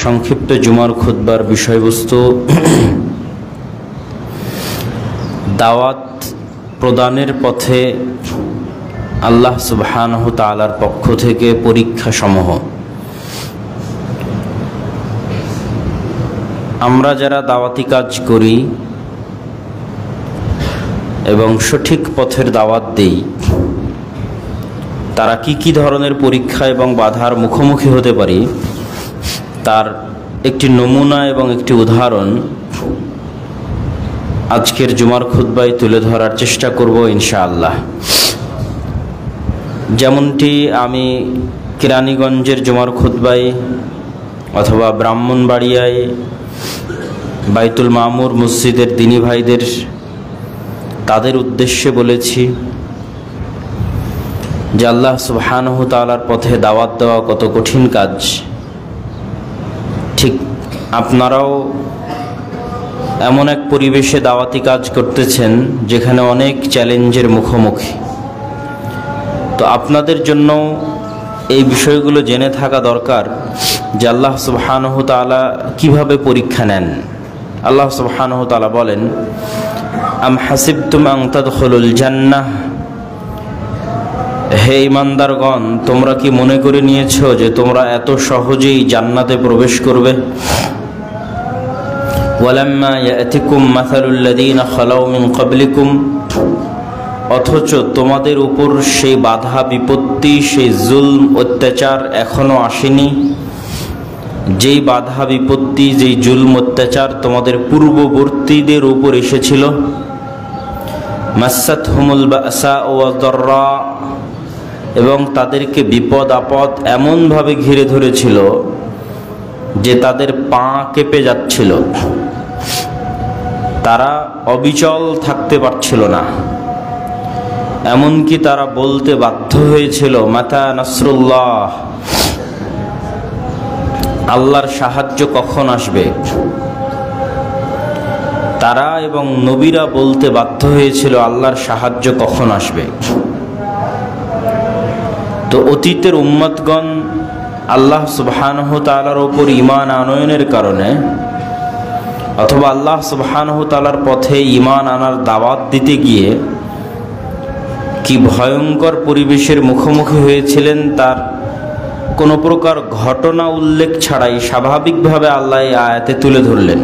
সংক্ষিপ্ত জুমার খুতবার বিষয়বস্তু দাওয়াত প্রদানের পথে আল্লাহ সুবহানাহু তাআলার পক্ষ থেকে পরীক্ষা সমূহ। আমরা যারা দাওয়াতি কাজ করি এবং সঠিক পথের দাওয়াত দেই, তারা কি ধরনের পরীক্ষা এবং বাধার মুখোমুখি হতে পারি তার একটি নমুনা এবং একটি উদাহরণ আজকের জুমার খুতবায় তুলে ধরার চেষ্টা করব ইনশাআল্লাহ। যেমনটি আমি কেরানীগঞ্জের জুমার খুতবায় অথবা ব্রাহ্মণবাড়িয়ায় বাইতুল মামুর মসজিদের দিনী ভাইদের তাদের উদ্দেশ্যে বলেছি যে আল্লাহ সুবহানাহু তাআলার পথে দাওয়াত দেওয়া কত কঠিন কাজ। ঠিক আপনারাও এমন এক পরিবেশে দাওয়াতি কাজ করতেছেন যেখানে অনেক চ্যালেঞ্জের মুখোমুখি। তো আপনাদের জন্য এই বিষয়গুলো জেনে থাকা দরকার যে আল্লাহ সুবহানাহু তাআলা কিভাবে পরীক্ষা নেন। আল্লাহ সুবহানাহু তাআলা বলেন, আম হাসিবতুম আন তাদখুলুল জান্নাহ, হে ঈমানদারগণ, তোমরা কি মনে করে নিয়েছো যে তোমরা এত সহজেই জান্নাতে প্রবেশ করবে? ওয়ালাম্মা ইয়াতিকুম মাসালুল লাযীনা খালাউ মিন ক্বাবলিকুম, অথচ তোমাদের উপর সেই বাধা বিপত্তি, সেই জুলম অত্যাচার এখনো আসেনি, যেই বাধা বিপত্তি, যেই জুলম অত্যাচার তোমাদের পূর্ববর্তীদের উপর এসেছিল। মাসাতহুমুল বাসা ওয়া দাররা, এবং তাদেরকে বিপদ আপদ এমনভাবে ঘিরে ধরেছিল যে তাদের পা কেঁপে যাচ্ছিল, তারা অবিচল থাকতে পারছিল না। এমনকি তারা বলতে বাধ্য হয়েছিল, মাতা নাসরুল্লাহ, আল্লাহর সাহায্য কখন আসবে? তারা এবং নবীরা বলতে বাধ্য হয়েছিল, আল্লাহর সাহায্য কখন আসবে? তো অতীতের উম্মতগণ আল্লাহ সুবহানাহু তাআলার উপর ঈমান আনয়নের কারণে অথবা আল্লাহ সুবহানাহু তাআলার পথে ঈমান আনার দাওয়াত দিতে গিয়ে কি ভয়ঙ্কর পরিবেশের মুখোমুখি হয়েছিলেন তার কোনো প্রকার ঘটনা উল্লেখ ছাড়াই স্বাভাবিকভাবে আল্লাহ এই আয়াতে তুলে ধরলেন।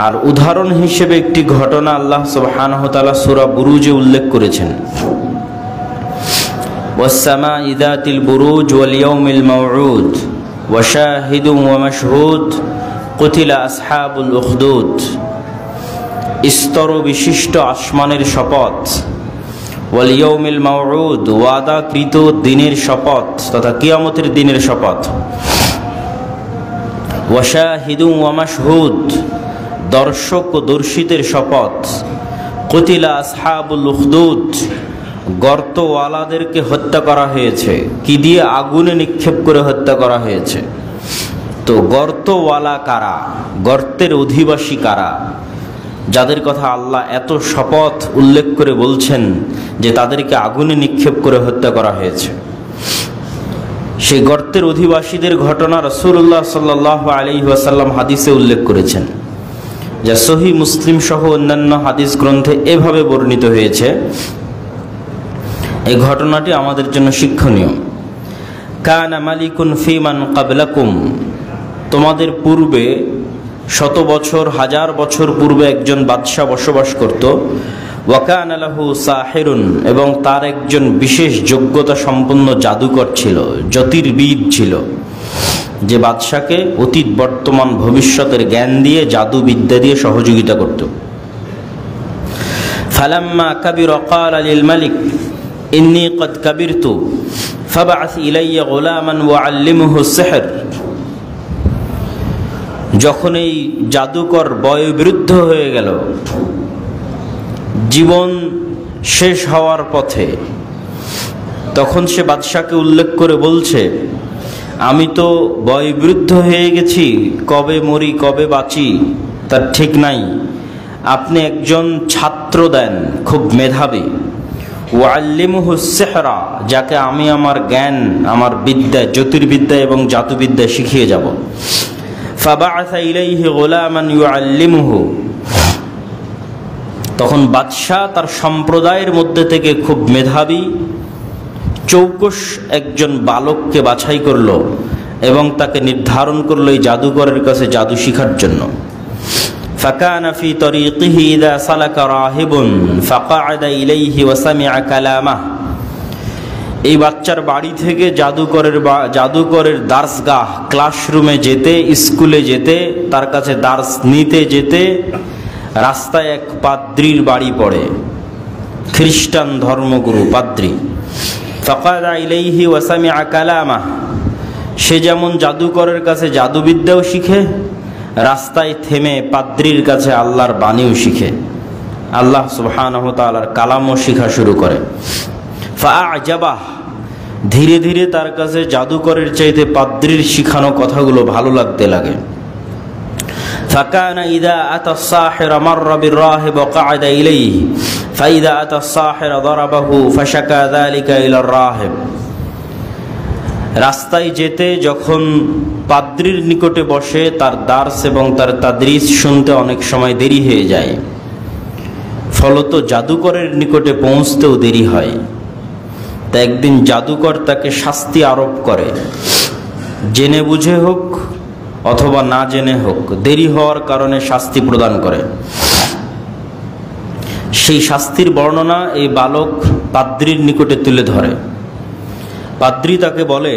আর উদাহরণ হিসেবে একটি ঘটনা আল্লাহ সুবহানাহু তাআলা সূরা বুরুজে উল্লেখ করেছেন, والسماء ذات البروج واليوم الموعود وشاهد ومشهود قتل أصحاب الأخدود। স্তর বিশিষ্ট আসমানের শপথ, واليوم الموعود, ওয়াদাকৃত দিনের শপথ তথা কিয়ামতের দিনের শপথ, وشاهد ومشهود, দর্শক ও দর্শিতের শপথ, قتل أصحاب الأخدود, গর্তওয়ালাদেরকে হত্যা করা হয়েছে। কি দিয়ে? আগুনে নিক্ষেপ করে হত্যা করা হয়েছে। তো গর্তওয়ালা কারা? গর্তের অধিবাসী কারা? যাদের কথা আল্লাহ এত শপথ উল্লেখ করে বলছেন যে তাদেরকে আগুনে নিক্ষেপ করে হত্যা করা হয়েছে। সেই গর্তের অধিবাসীদের ঘটনা রাসূলুল্লাহ সাল্লাল্লাহু আলাইহি ওয়াসাল্লাম হাদিসে উল্লেখ করেছেন, যা সহিহ মুসলিম সহ অন্যান্য হাদিস গ্রন্থে এভাবে বর্ণিত হয়েছে। এই ঘটনাটি আমাদের জন্য শিক্ষণীয়। কানা মালিকুন ফিমান ক্বাবলাকুম, তোমাদের পূর্বে শত বছর, হাজার বছর পূর্বে একজন বাদশা বসবাস করত। ওয়া কানা লাহু সাহিরুন, এবং তার একজন বিশেষ যোগ্যতা সম্পন্ন জাদুকর ছিল, জ্যোতির্বিদ ছিল, যে বাদশাকে অতীত বর্তমান ভবিষ্যতের জ্ঞান দিয়ে, জাদু বিদ্যা দিয়ে সহযোগিতা করত। ফালাম্মা কাবিরা ক্বালা লিল মালিক ইন্নী ক্বাদ কাবিরতু ফাবআস ইলাইয়া গুলামান ওয়াআল্লিমহু সিহর। যখন এই জাদুকর বয়োবৃদ্ধ হয়ে গেল, জীবন শেষ হওয়ার পথে, তখন সে বাদশাকে উল্লেখ করে বলছে, আমি তো বয়োবৃদ্ধ হয়ে গেছি, কবে মরি কবে বাঁচি তার ঠিক নাই। আপনি একজন ছাত্র দেন, খুব মেধাবী, ওয়াল্লিমুহু সিহরা, যাকে আমি আমার জ্ঞান, আমার বিদ্যা, জ্যোতির্বিদ্যা এবং জাদুবিদ্যা শিখিয়ে যাব। ফাবাআসা ইলাইহি গুলামান ইউআল্লিমুহু, তখন বাদশাহ তার সম্প্রদায়ের মধ্যে থেকে খুব মেধাবী চৌকস একজন বালককে বাছাই করলো এবং তাকে নির্ধারণ করলো এই জাদুকরের কাছে জাদু শিখার জন্য। ফাকানা ফি তরিকিহি ইযা সালাকা রাহিবুন ফাকাআদা ইলাইহি ওয়া সামিআ কালামাহ, এই বাচ্চার বাড়ি থেকে জাদুকরের দার্সগাহ, ক্লাসরুমে যেতে, স্কুলে যেতে, তার কাছে দার্স নিতে যেতে রাস্তায় এক পাদ্রীর বাড়ি পড়ে, খ্রিস্টান ধর্মগুরু পাদ্রী। ফাকাআদা ইলাইহি ওয়া সামিআ কালামাহ, সে যেমন জাদুকরের কাছে জাদুবিদ্যাও শিখে, রাস্তায় থেমে পাদ্রীর কাছে আল্লাহর বাণীও শিখে, আল্লাহ সুবহানাহু ওয়া তাআলার কালামও শিখা শুরু করে। ফাআজাবাহ, ধীরে ধীরে তার কাছে জাদুকরের চাইতে পাদ্রীর শিখানো কথাগুলো ভালো লাগতে লাগে। ফাকানা ইযা আতা সাহিরা মাররা বিররাহিব ওয়াকাআদা ইলাইহি ফাইযা আতা সাহিরা দারাবাহু ফাশাকা যালিকা ইলার রাহিব, রাস্তায় যেতে যখন পাদ্রীর নিকটে বসে তার দার্স এবং তার তাদরিস শুনতে অনেক সময় দেরি হয়ে যায়, ফলত জাদুকরের নিকটে পৌঁছতেও দেরি হয়। তা একদিন জাদুকর তাকে শাস্তি আরোপ করে, জেনে বুঝে হোক অথবা না জেনে হোক, দেরি হওয়ার কারণে শাস্তি প্রদান করে। সেই শাস্তির বর্ণনা এই বালক পাদ্রীর নিকটে তুলে ধরে। পাদ্রী তাকে বলে,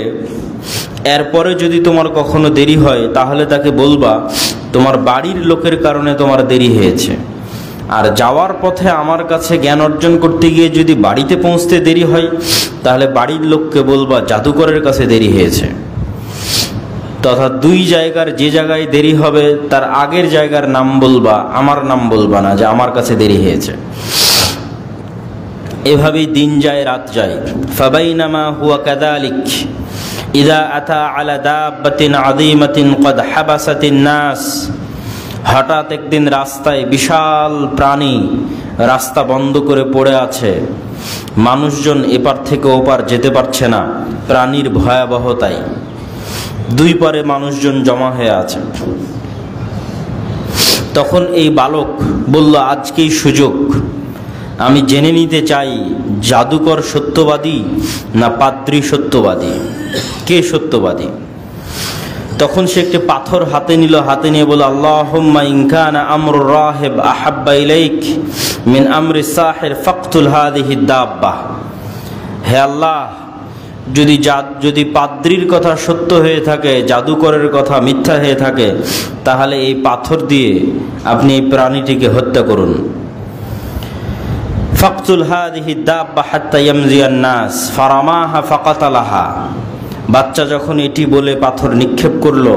এরপরে যদি তোমার কখনো দেরি হয় তাহলে তাকে বলবা তোমার বাড়ির লোকের কারণে তোমার দেরি হয়েছে, আর যাওয়ার পথে আমার কাছে জ্ঞান অর্জন করতে গিয়ে যদি বাড়িতে পৌঁছতে দেরি হয় তাহলে বাড়ির লোককে বলবা জাদুকরের কাছে দেরি হয়েছে। তথা দুই জায়গার যে জায়গায় দেরি হবে তার আগের জায়গার নাম বলবা, আমার নাম বলবা না যে আমার কাছে দেরি হয়েছে। এভাবেই দিন যায় রাত যায়। ফাবাইনামা হুয়া কাযালিক ইযা আতা আলা দাব্বাতিন আযীমাতিন ক্বাদ হাবাসাতিন নাস, হঠাৎ একদিন রাস্তায় বিশাল প্রাণী রাস্তা বন্ধ করে পড়ে আছে, মানুষজন এপার থেকে ওপার যেতে পারছে না প্রাণীর ভয়াবহতায়, দুই পারে মানুষজন জমা হয়ে আছে। তখন এই বালক বলল, আজকেই সুযোগ, আমি জেনে নিতে চাই জাদুকর সত্যবাদী না পাদ্রী সত্যবাদী, কে সত্যবাদী। তখন সে একটি পাথর হাতে নিল, হাতে নিয়ে বলল, আল্লাহুম্মা ইন কানা আমরু রাহিব আহাব্বা ইলাইক মিন আমরি সাহির ফাকতুল হাযিহি দাব্বাহ, হে আল্লাহ, যদি পাদ্রীর কথা সত্য হয়ে থাকে, জাদুকরের কথা মিথ্যা হয়ে থাকে, তাহলে এই পাথর দিয়ে আপনি এই প্রাণীটিকে হত্যা করুন। ফাকতুল হাযিহি দাব্বা হাত্তা ইয়ামজিয়ান নাস ফারামাহা ফাকাতালাহা, বাচ্চা যখন এটি বলে পাথর নিক্ষেপ করলো,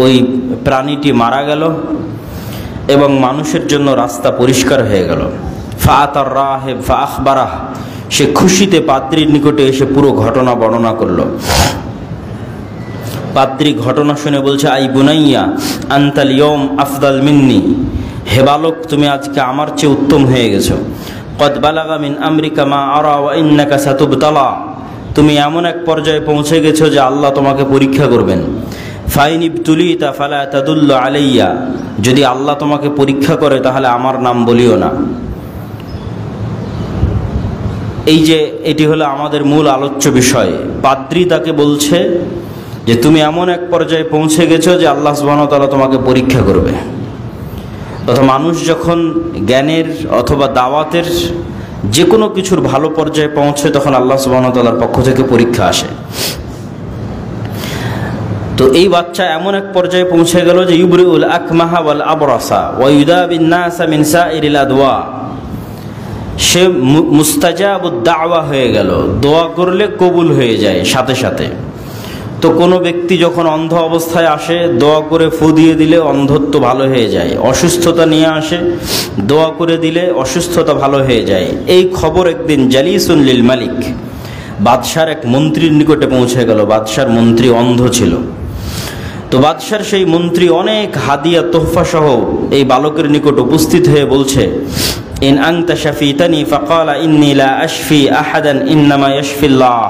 ওই প্রাণীটি মারা গেল এবং মানুষের জন্য রাস্তা পরিষ্কার হয়ে গেল। ফাআতার রাহিব ফাআখবারাহ, সে খুশিতে পাদ্রীর নিকটে এসে পুরো ঘটনা বর্ণনা করলো। পাদ্রী ঘটনা শুনে বলছে, আই বুনাইয়া আনতাল ইয়ৌম আফদাল মিন্নি, হে বালক, তুমি আজকে আমার চেয়ে উত্তম হয়ে গেছো। কদ বালাগা মিন আমরিকা মা আরা ওয়া ইন্নাকা সাতুবতালা, তুমি এমন এক পর্যায়ে পৌঁছে গেছো যে আল্লাহ তোমাকে পরীক্ষা করবেন। ফাইন ইবতুলিতা ফালা তাদুল্লু আলাইয়া, যদি আল্লাহ তোমাকে পরীক্ষা করে তাহলে আমার নাম বলিও না। এই যে এটি হলো আমাদের মূল আলোচ্য বিষয়। পাদ্রী তাকে বলছে যে তুমি এমন এক পর্যায়ে পৌঁছে গেছো যে আল্লাহ সুবহানাহু ওয়া তাআলা তোমাকে পরীক্ষা করবে। তথা মানুষ যখন জ্ঞানের অথবা দাওয়াতের যে কোনো কিছুর ভালো পর্যায়ে পৌঁছে তখন আল্লাহ সুবহানাহু ওয়া তাআলার পক্ষ থেকে পরীক্ষা আসে। তো এই বাচ্চা এমন এক পর্যায়ে পৌঁছে গেল যে ইউবরিউল আকমাহা ওয়াল আবরাসা ওয়া ইউদাবিন নাসা মিন সাইরিল আদওয়া, সে মুস্তাজাবুদ দাওয়া হয়ে গেল, দোয়া করলে কবুল হয়ে যায় সাথে সাথে। তো কোনো ব্যক্তি যখন অন্ধ অবস্থায় আসে, দোয়া করে ফু দিয়ে দিলে অন্ধত্ব ভালো হয়ে যায়। অসুস্থতা নিয়ে আসে, দোয়া করে দিলে অসুস্থতা ভালো হয়ে যায়। এই খবর একদিন জালিসুন লিল মালিক, বাদশার এক মন্ত্রীর নিকটে পৌঁছে গেল। বাদশার মন্ত্রী অন্ধ ছিল। তো বাদশার সেই মন্ত্রী অনেক হাদিয়া তোহফা সহ এই বালকের নিকট উপস্থিত হয়ে বলছে, ইন আনতা শাফিতানি ফাকালা ইন্নী লা আশফি আহাদান ইন্নামা ইয়াশফিল্লাহ।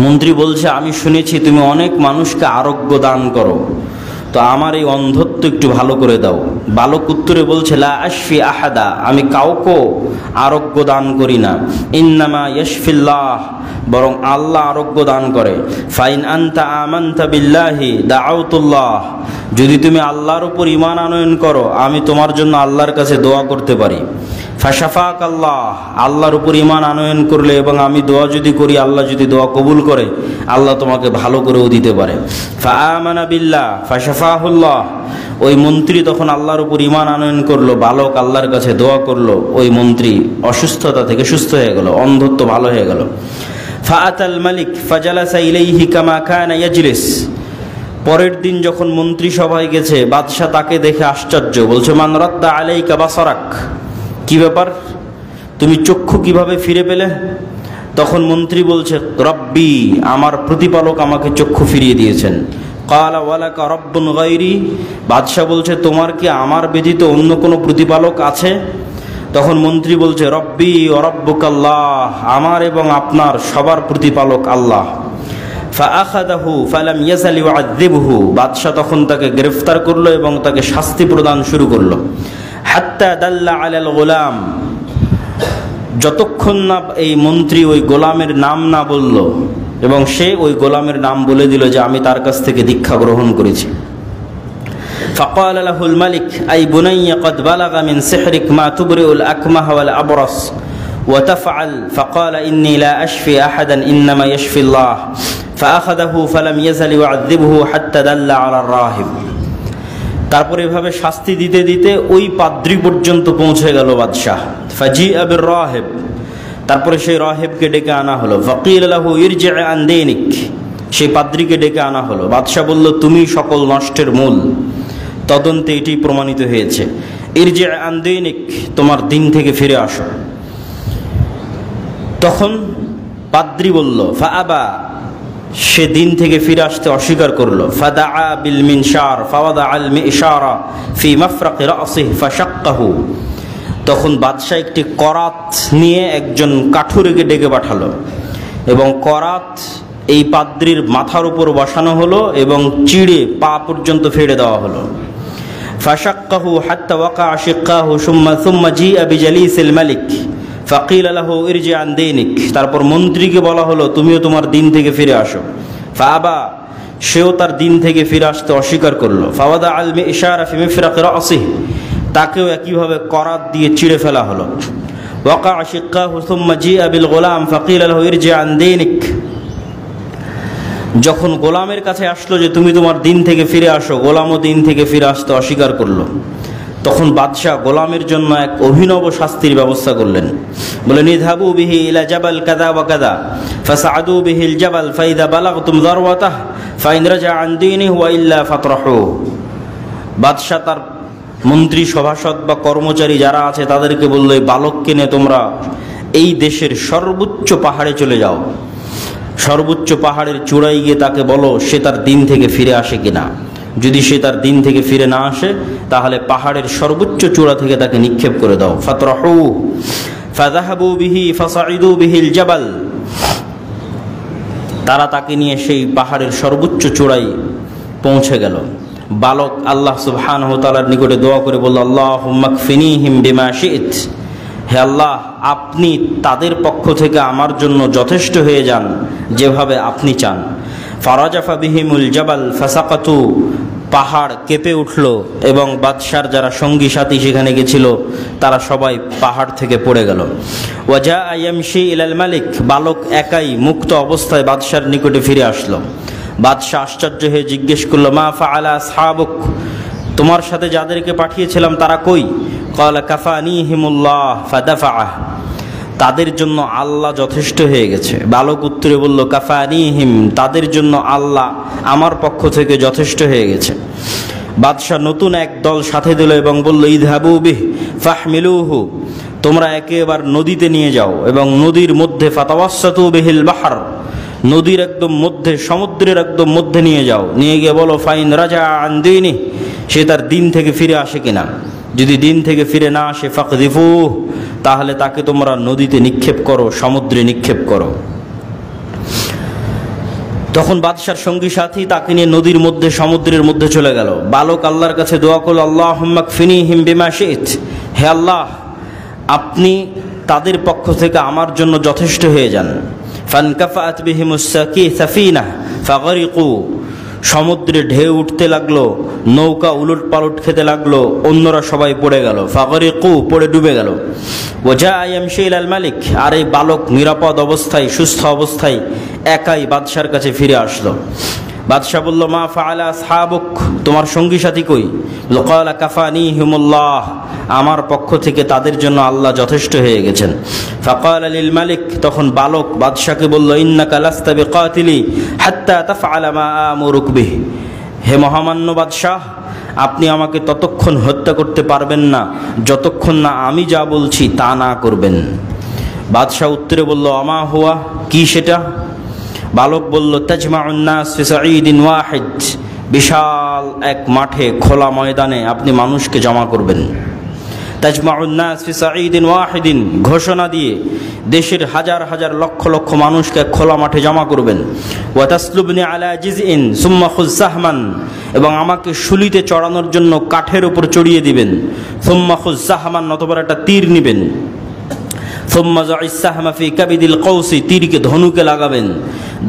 মন্ত্রী বলছে, আমি শুনেছি তুমি অনেক মানুষকে আরোগ্য দান করো, তো আমার এই অন্ধত্ব একটু ভালো করে দাও। বালক উত্তরে বলছে, লা আশফি আহাদা, আমি কাউকে আরোগ্য দান করি না, ইন্নামা ইয়াশফিল্লাহ, বরং আল্লাহ আরোগ্য দান করে। ফাইন আনতা আমানতা বিল্লাহি দাআউতুল্লাহ, যদি তুমি আল্লাহর উপর ঈমান আনয়ন করো আমি তোমার জন্য আল্লাহর কাছে দোয়া করতে পারি। ফাশাফাক আল্লাহ, আল্লাহর উপর ঈমান আনয়ন করলে এবং আমি দোয়া যদি করি, আল্লাহ যদি দোয়া কবুল করে, আল্লাহ তোমাকে ভালো করেও দিতে পারে। ফাআমানা বিল্লাহ ফাশাফাহুল্লাহ, ওই মন্ত্রী তখন আল্লাহর উপর ঈমান আনয়ন করলো, বালক আল্লাহর কাছে দোয়া করলো, ওই মন্ত্রী অসুস্থতা থেকে সুস্থ হয়ে গেল, অন্ধত্ব ভালো হয়ে গেল। ফাআতাল মালিক ফাজালাসা ইলাইহি কামা কানা ইয়াজলিস, পরের দিন যখন মন্ত্রী সভায় গেছে, বাদশাহ তাকে দেখে আশ্চর্য, বলছে, মান রাদ্দা আলাইকা বাসারাক, কি ব্যাপার, তুমি চক্ষু কিভাবে ফিরে পেলে? তখন মন্ত্রী বলছে, রব্বি, আমার প্রতিপালক আমাকে চক্ষু ফিরিয়ে দিয়েছেন। ক্বালা ওয়ালাকা রব্বুন গায়রি, বাদশাহ বলছে, তোমার কি আমার ব্যতীত অন্য কোনো প্রতিপালক আছে? তখন মন্ত্রী বলছে, রব্বি ওয়া রব্বুকাল্লাহ, আমার এবং আপনার সবার প্রতিপালক আল্লাহ। ফাআখাযাহু ফালাম ইয়াজাল ইউআযযিবহু, বাদশাহ তখন তাকে গ্রেফতার করলো এবং তাকে শাস্তি প্রদান শুরু করলো। হাত্তা দাল্লা আলাল গোলাম, যতক্ষণ না এই মন্ত্রী ওই গোলামের নাম না বলল, এবং সে ওই গোলামের নাম বলে দিল যে আমি তার কাছ থেকে দীক্ষা গ্রহণ করেছি। ফাকাল লাহুল মালিক আই বুনাইয়া ক্বাদ বালাগা মিন সিহরিক মা তুবরিউল আকমাহ ওয়াল আবরাস ওয়া তাফআল। ফাকাল ইন্নী লা আশফি আহাদান ইন্নামা ইয়াশফিল্লাহ। ফাআখাযাহু ফালাম ইয়াজাল ইউআযযিবহু হাত্তা দাল্লা আলার রাহিব। তারপর এভাবে শাস্তি দিতে দিতে ওই পাদ্রী পর্যন্ত পৌঁছে গেল বাদশাহ। ফাজিআ বির রাহিব, তারপরে সেই রাহিবকে ডেকে আনা হলো। ফাকিল লাহু ইরজি আন দীনিক, সেই পাদ্রীকে ডেকে আনা হলো। বাদশাহ বলল, তুমি সকল নষ্টের মূল, তদন্তে এটি প্রমাণিত হয়েছে। ইরজি আন দীনিক, তোমার দিন থেকে ফিরে আসো। তখন পাদ্রী বলল, ফাআবা, সে দিন থেকে ফিরে আসতে অস্বীকার করলো। ফাদাআ বিল মিনশার ফাওয়াদা আল মিশারা ফি মাফরাকি রাসিহি ফাশাক্কাহু, তখন বাদশাহ একটি করাত নিয়ে একজন কাঠুরেকে ডেকে পাঠালো, এবং করাত এই পাদ্রীর মাথার উপর বসানো হলো এবং চিড়ে পা পর্যন্ত ফেড়ে দেওয়া হলো। ফাশাক্কাহু হাত্তা ওয়াকা শিক্কাহু সুম্মা জিআ বিজালিসিল মালিক ফাকিল লাহু ইরজি আন দীনিক, তারপর মন্ত্রীকে বলা হলো, তুমিও তোমার দিন থেকে ফিরে আসো। ফাআবা, সেও তার দিন থেকে ফিরে আসতে অস্বীকার করলো। ফাওয়াদা আল মিশারা ফি মিফরাকি রাসিহি, তাকেও একইভাবে করাত দিয়ে চিড়ে ফেলা হলো। ওয়াকা শিক্কাহু সুম্মা জিআ বিল গোলাম ফাকিল লাহু ইরজি আন দীনিক, যখন গোলামের কাছে আসলো যে তুমি তোমার দিন থেকে ফিরে আসো, গোলামও দিন থেকে ফিরে আসতে অস্বীকার করলো। তখন বাদশাহ গোলামের জন্য এক অভিনব শাস্তির ব্যবস্থা করলেন। বলেন, ইযহাবু বিহি ইলা জাবাল কাযা ওয়া কাযা ফাসআদু বিহিল জাবাল ফাইদা বালাগতুম যারওয়াতাহ ফাইন রাজা আন দীনিহি ওয়া ইল্লা ফাতরাহু। বাদশাহ তার মন্ত্রী, সভাসদ বা কর্মচারী যারা আছে তাদেরকে বলল, এই বালককে নিয়ে তোমরা এই দেশের সর্বোচ্চ পাহাড়ে চলে যাও, সর্বোচ্চ পাহাড়ের চূড়ায় গিয়ে তাকে বলো সে তার দিন থেকে ফিরে আসে কিনা। যদি সে তার দিন থেকে ফিরে না আসে, তাহলে পাহাড়ের সর্বোচ্চ চূড়া থেকে তাকে নিক্ষেপ করে দাও। ফাতরাহু ফাযাহাবু বিহি ফাসাইদু বিহিল জাবাল, তারা তাকে নিয়ে সেই পাহাড়ের সর্বোচ্চ চূড়ায় পৌঁছে গেল। বালক আল্লাহ সুবহানাহু ওয়া তাআলার নিকটে দোয়া করে বলল, আল্লাহুম্মা কফিনিহিম বিমা শি'ত, হে আল্লাহ, আপনি তাদের পক্ষ থেকে আমার জন্য যথেষ্ট হয়ে যান যেভাবে আপনি চান। ফারাজাফা বিহিমুল জাবাল ফাসাকাতু, পাহাড় কেঁপে উঠল এবং বাদশার যারা সঙ্গী সাথী সেখানে গেছিল তারা সবাই পাহাড় থেকে পড়ে গেল। ওয়াজা ইয়ামশি ইলাল মালিক, বালক একাই মুক্ত অবস্থায় বাদশার নিকটে ফিরে আসলো। বাদশাহ আশ্চর্য হয়ে জিজ্ঞেস করলো, মা ফাআলা আসহাবুক, তোমার সাথে যাদেরকে পাঠিয়েছিলাম তারা কই? ক্বালা কাফানিহিমুল্লাহ ফাদাফাআহ, তাদের জন্য আল্লাহ যথেষ্ট হয়ে গেছে। বালক উত্তরে বলল, কাফানিহিম, তাদের জন্য আল্লাহ আমার পক্ষ থেকে যথেষ্ট হয়ে গেছে। বাদশাহ নতুন এক দল সাথে দিল এবং বলল, ইযহাবু বিহি ফাহমিলুহু, তোমরা একে এবার নদীতে নিয়ে যাও এবং নদীর মধ্যে ফাতাওয়াসসাতু বিহিল বাহর, নদীর একদম মধ্যে, সমুদ্রের একদম মধ্যে নিয়ে যাও, নিয়ে গিয়ে বলো ফাইন রাজা আন দীনিহি, সে তার দিন থেকে ফিরে আসে কিনা। যদি দিন থেকে ফিরে না আসে ফাকযিফু, তাহলে তাকে তোমরা নদীতে নিক্ষেপ করো, সমুদ্রে নিক্ষেপ করো। তখন বাদশার সঙ্গী সাথী তাকে নিয়ে নদীর মধ্যে, সমুদ্রের মধ্যে চলে গেল। বালক আল্লাহর কাছে দোয়া করল, আল্লাহুম্মা কফিনিহিম বিমা শি'ত, হে আল্লাহ আপনি তাদের পক্ষ থেকে আমার জন্য যথেষ্ট হয়ে যান। ফানকাফাত বিহিমুস সাফিনাহ ফাগরিকু, সমুদ্রে ঢেউ উঠতে লাগলো, নৌকা উলট পালট খেতে লাগলো, অন্যরা সবাই পড়ে গেল। ফাগরিকু, পড়ে ডুবে গেল। ওয়াজা ইয়ামশি ইলাল মালিক, আর এই বালক নিরাপদ অবস্থায়, সুস্থ অবস্থায় একাই বাদশার কাছে ফিরে আসলো। বাদশাহ বলল, মা ফাআলা আসহাবুক, তোমার সঙ্গী সাথী কই? ক্বালা কাফানিহিমুল্লাহ, আমার পক্ষ থেকে তাদের জন্য আল্লাহ যথেষ্ট হয়ে গেছেন। ফাকালা লিল মালিক, তখন বালক বাদশাকে বলল, ইন্নাকা লাস্তা বিকাতিলি হাত্তা তাফআলা মা আমুরুক বিহি, হে মহামান্য বাদশাহ আপনি আমাকে ততক্ষণ হত্যা করতে পারবেন না যতক্ষণ না আমি যা বলছি তা না করবেন। বাদশাহ উত্তরে বলল, আমা হুয়া, কি সেটা? বালক বলল, তাজমাউন নাস ফি সাঈদিন ওয়াহিদ, বিশাল এক মাঠে, খোলা ময়দানে আপনি মানুষকে জমা করবেন। তাজমাউন নাস ফি সাঈদিন ওয়াহিদিন, ঘোষণা দিয়ে দেশের হাজার হাজার লক্ষ লক্ষ মানুষকে খোলা মাঠে জমা করবেন। ওয়া তাসলুবনি আলা জিজইন সুম্মা খুয সাহমান, এবং আমাকে শুলিতে চড়ানোর জন্য কাঠের উপর চড়িয়ে দিবেন। সুম্মা খুয সাহমান, অতঃপর একটা তীর নিবেন। সুম্মা যাইস সাহমা ফি কাবিদিল কৌসি, তীরকে ধনুকে লাগাবেন।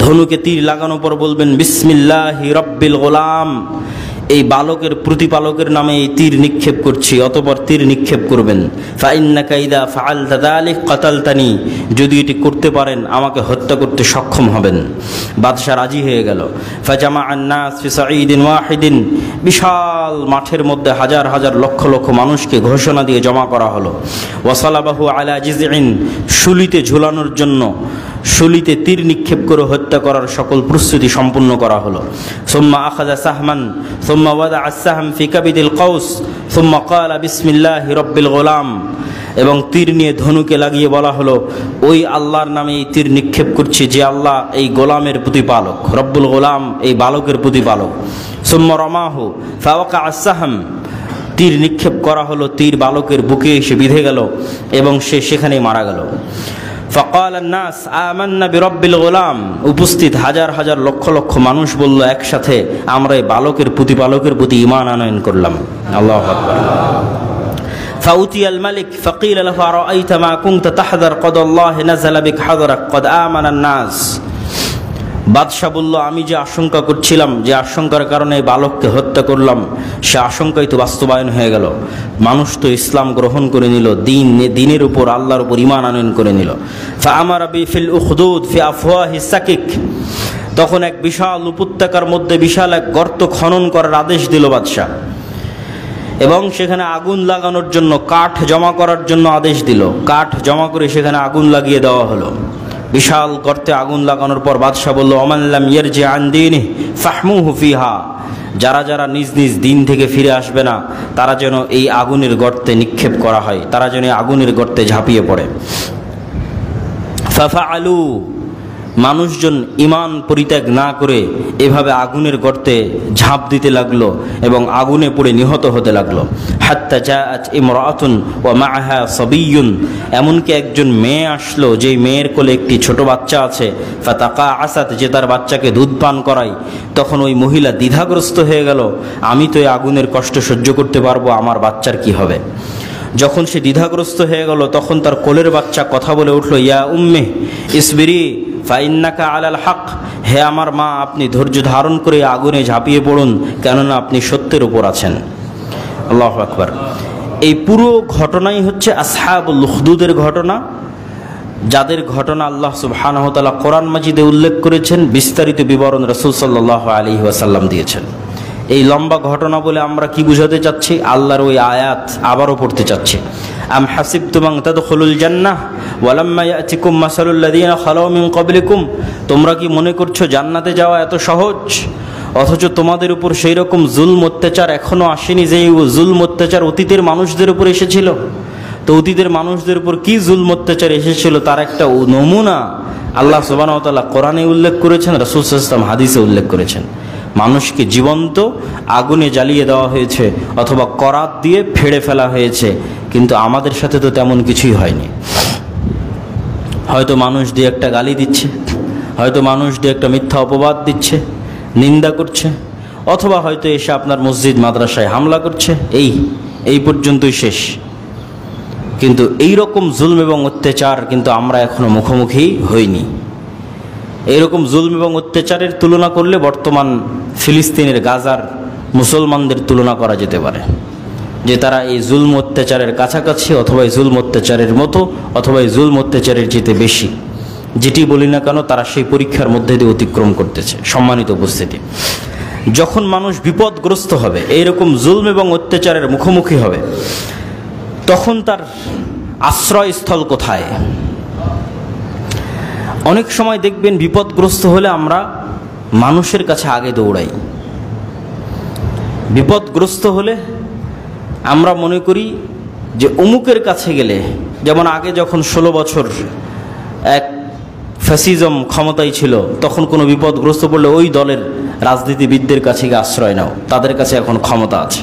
ধনুকে তীর লাগানোর পর বলবেন, বিসমিল্লাহি রাব্বিল গোলাম, এই বালকের প্রতিপালকের নামে এই তীর নিক্ষেপ করছি। অতঃপর তীর নিক্ষেপ করবেন। ফাইন্নাকা ইযা ফাআলতা যালিক কাতালতানি, যদি এটি করতে পারেন আমাকে হত্যা করতে সক্ষম হবেন। বাদশা রাজি হয়ে গেল। ফাজামাআন নাস ফি সাঈদিন ওয়াহিদিন, বিশাল মাঠের মধ্যে হাজার হাজার লক্ষ লক্ষ মানুষকে ঘোষণা দিয়ে জমা করা হলো। ওয়াসালাবাহু আলা জিজইন, শুলিতে ঝুলানোর জন্য, শুলিতে তীর নিক্ষেপ করে হত্যা করার সকল প্রস্তুতি সম্পূর্ণ করা হলো। সুম্মা আখাযা সাহমান সুম্মা ওয়াদাআ আস-সাহম ফি কাবিদিল কৌস সুম্মা ক্বালা বিসমিল্লাহি রাব্বিল গোলাম, এবং তীর নিয়ে ধনুকে লাগিয়ে বলা হলো, ওই আল্লাহর নামে এই তীর নিক্ষেপ করছি যে আল্লাহ এই গোলামের প্রতিপালক, রব্বুল গোলাম এই বালকের প্রতিপালক। সুম্মা রামাহু ফাওয়াকা আস-সাহম, তীর নিক্ষেপ করা হলো, তীর বালকের বুকে এসে বিঁধে গেল এবং সে সেখানেই মারা গেল। ফাকাল নাস আমান্না বিরব্বিল গোলাম, উপস্থিত হাজার হাজার লক্ষ লক্ষ মানুষ বলল একসাথে, আমরা এই বালকের প্রতিপালকের প্রতি ঈমান আনয়ন করলাম। আল্লাহু আকবার। ফাউতিয়াল মালিক ফাকিল লাহু আরাআইতা মা কুনতা তাহদার কদ আল্লাহ নাযালা বিক হাযরাক কদ আমানান নাস। বাদশা বলল, আমি যে আশঙ্কা করছিলাম, যে আশঙ্কার কারণে বালককে হত্যা করলাম, সে আশঙ্কাই তো বাস্তবায়ন হয়ে গেল। মানুষ তো ইসলাম গ্রহণ করে নিল, দিনের উপর, আল্লাহর উপর ঈমান আনয়ন করে নিল। ফাআমারা বিফিল উখদুদ ফি আফওয়াহিস সাকিক, তখন এক বিশাল উপত্যকার মধ্যে বিশাল এক গর্ত খনন করার আদেশ দিল বাদশা, এবং সেখানে আগুন লাগানোর জন্য, কাঠ জমা করার জন্য আদেশ দিল। কাঠ জমা করে সেখানে আগুন লাগিয়ে দেওয়া হলো। বিশাল গর্তে আগুন লাগানোর পর বাদশা বলল, ওমান লাম ইয়ারজি আন দীনিহি ফাহমুহু ফিহা, যারা যারা নিজ নিজ দিন থেকে ফিরে আসবে না তারা যেন এই আগুনের গর্তে নিক্ষেপ করা হয়, তারা যেন এই আগুনের গর্তে ঝাঁপিয়ে পড়ে। ফাফআলু, মানুষজন ঈমান পরিত্যাগ না করে এভাবে আগুনের গর্তে ঝাঁপ দিতে লাগলো এবং আগুনে পড়ে নিহত হতে লাগলো। হাত্তা জাআত ইমরাআতুন ওয়া মাআহা সাবিয়্যুন, এমনকি একজন মেয়ে আসলো, যেই মেয়ের কোলে একটি ছোট বাচ্চা আছে। ফাতাকাআসাত, যে তার বাচ্চাকে দুধ পান করায়। তখন ওই মহিলা দ্বিধাগ্রস্ত হয়ে গেল, আমি তো এই আগুনের কষ্ট সহ্য করতে পারবো, আমার বাচ্চার কি হবে? যখন সে দ্বিধাগ্রস্ত হয়ে গেল তখন তার কোলের বাচ্চা কথা বলে উঠল, ইয়া উম্মে ইসবিরি ফাইন্নাকা আলাল হক, হে আমার মা আপনি ধৈর্য ধারণ করে আগুনে ঝাঁপিয়ে পড়ুন, কেননা আপনি সত্যের উপর আছেন। আল্লাহু আকবার। এই পুরো ঘটনাই হচ্ছে আসহাবুল উখদুদের ঘটনা, যাদের ঘটনা আল্লাহ সুবহানাহু ওয়া তাআলা কোরআন মাজিদে উল্লেখ করেছেন, বিস্তারিত বিবরণ রাসূল সাল্লাল্লাহু আলাইহি ওয়াসাল্লাম দিয়েছেন। এই লম্বা ঘটনা বলে আমরা কি বুঝাতে চাচ্ছি? আল্লাহর ওই আয়াত আবারও পড়তে চাচ্ছি। আম হাসিবতুম আন তাদখুলুল জান্নাহ ওয়ালাম্মা ইয়াতিকুম মাসালুল লাযীনা খালাউ মিন ক্বাবলিকুম, তোমরা কি মনে করছো জান্নাতে যাওয়া এত সহজ, অথচ তোমাদের উপর সেই রকম জুলম অত্যাচার এখনো আসেনি যে জুলম অত্যাচার অতীতের মানুষদের উপর এসেছিল? তো অতীতের মানুষদের উপর কি জুলম অত্যাচার এসেছিল তার একটা নমুনা আল্লাহ সুবহানাহু ওয়া তাআলা কোরআনে উল্লেখ করেছেন, রাসূল সাল্লাল্লাহু আলাইহি ওয়াসাল্লাম হাদিসে উল্লেখ করেছেন। মানুষকে জীবন্ত আগুনে জ্বালিয়ে দেওয়া হয়েছে অথবা করাত দিয়ে ফেড়ে ফেলা হয়েছে, কিন্তু আমাদের সাথে তো তেমন কিছুই হয়নি। হয়তো মানুষ দিয়ে একটা গালি দিচ্ছে, হয়তো মানুষ দিয়ে একটা মিথ্যা অপবাদ দিচ্ছে, নিন্দা করছে, অথবা হয়তো এসে আপনার মসজিদ মাদ্রাসায় হামলা করছে, এই পর্যন্তই শেষ। কিন্তু এই রকম জুলম এবং অত্যাচার কিন্তু আমরা এখনো মুখোমুখি হইনি। এইরকম জুলম এবং অত্যাচারের তুলনা করলে বর্তমান ফিলিস্তিনের গাজার মুসলমানদের তুলনা করা যেতে পারে, যে তারা এই জুলম অত্যাচারের কাছাকাছি, অথবা এই জুলম অত্যাচারের মতো, অথবা এই জুলম অত্যাচারের যেতে বেশি, যেটি বলি না কেন তারা সেই পরীক্ষার মধ্যে দিয়ে অতিক্রম করতেছে। সম্মানিত উপস্থিতি, যখন মানুষ বিপদগ্রস্ত হবে, এইরকম জুলম এবং অত্যাচারের মুখোমুখি হবে, তখন তার আশ্রয়স্থল কোথায়? অনেক সময় দেখবেন বিপদগ্রস্ত হলে আমরা মানুষের কাছে আগে দৌড়াই। বিপদগ্রস্ত হলে আমরা মনে করি যে অমুকের কাছে গেলে, যেমন আগে যখন 16 বছর এক ফ্যাসিজম ক্ষমতায় ছিল, তখন কোনো বিপদগ্রস্ত পড়লে ওই দলের রাজনীতিবিদদের কাছে গিয়ে আশ্রয় নাও, তাদের কাছে এখন ক্ষমতা আছে।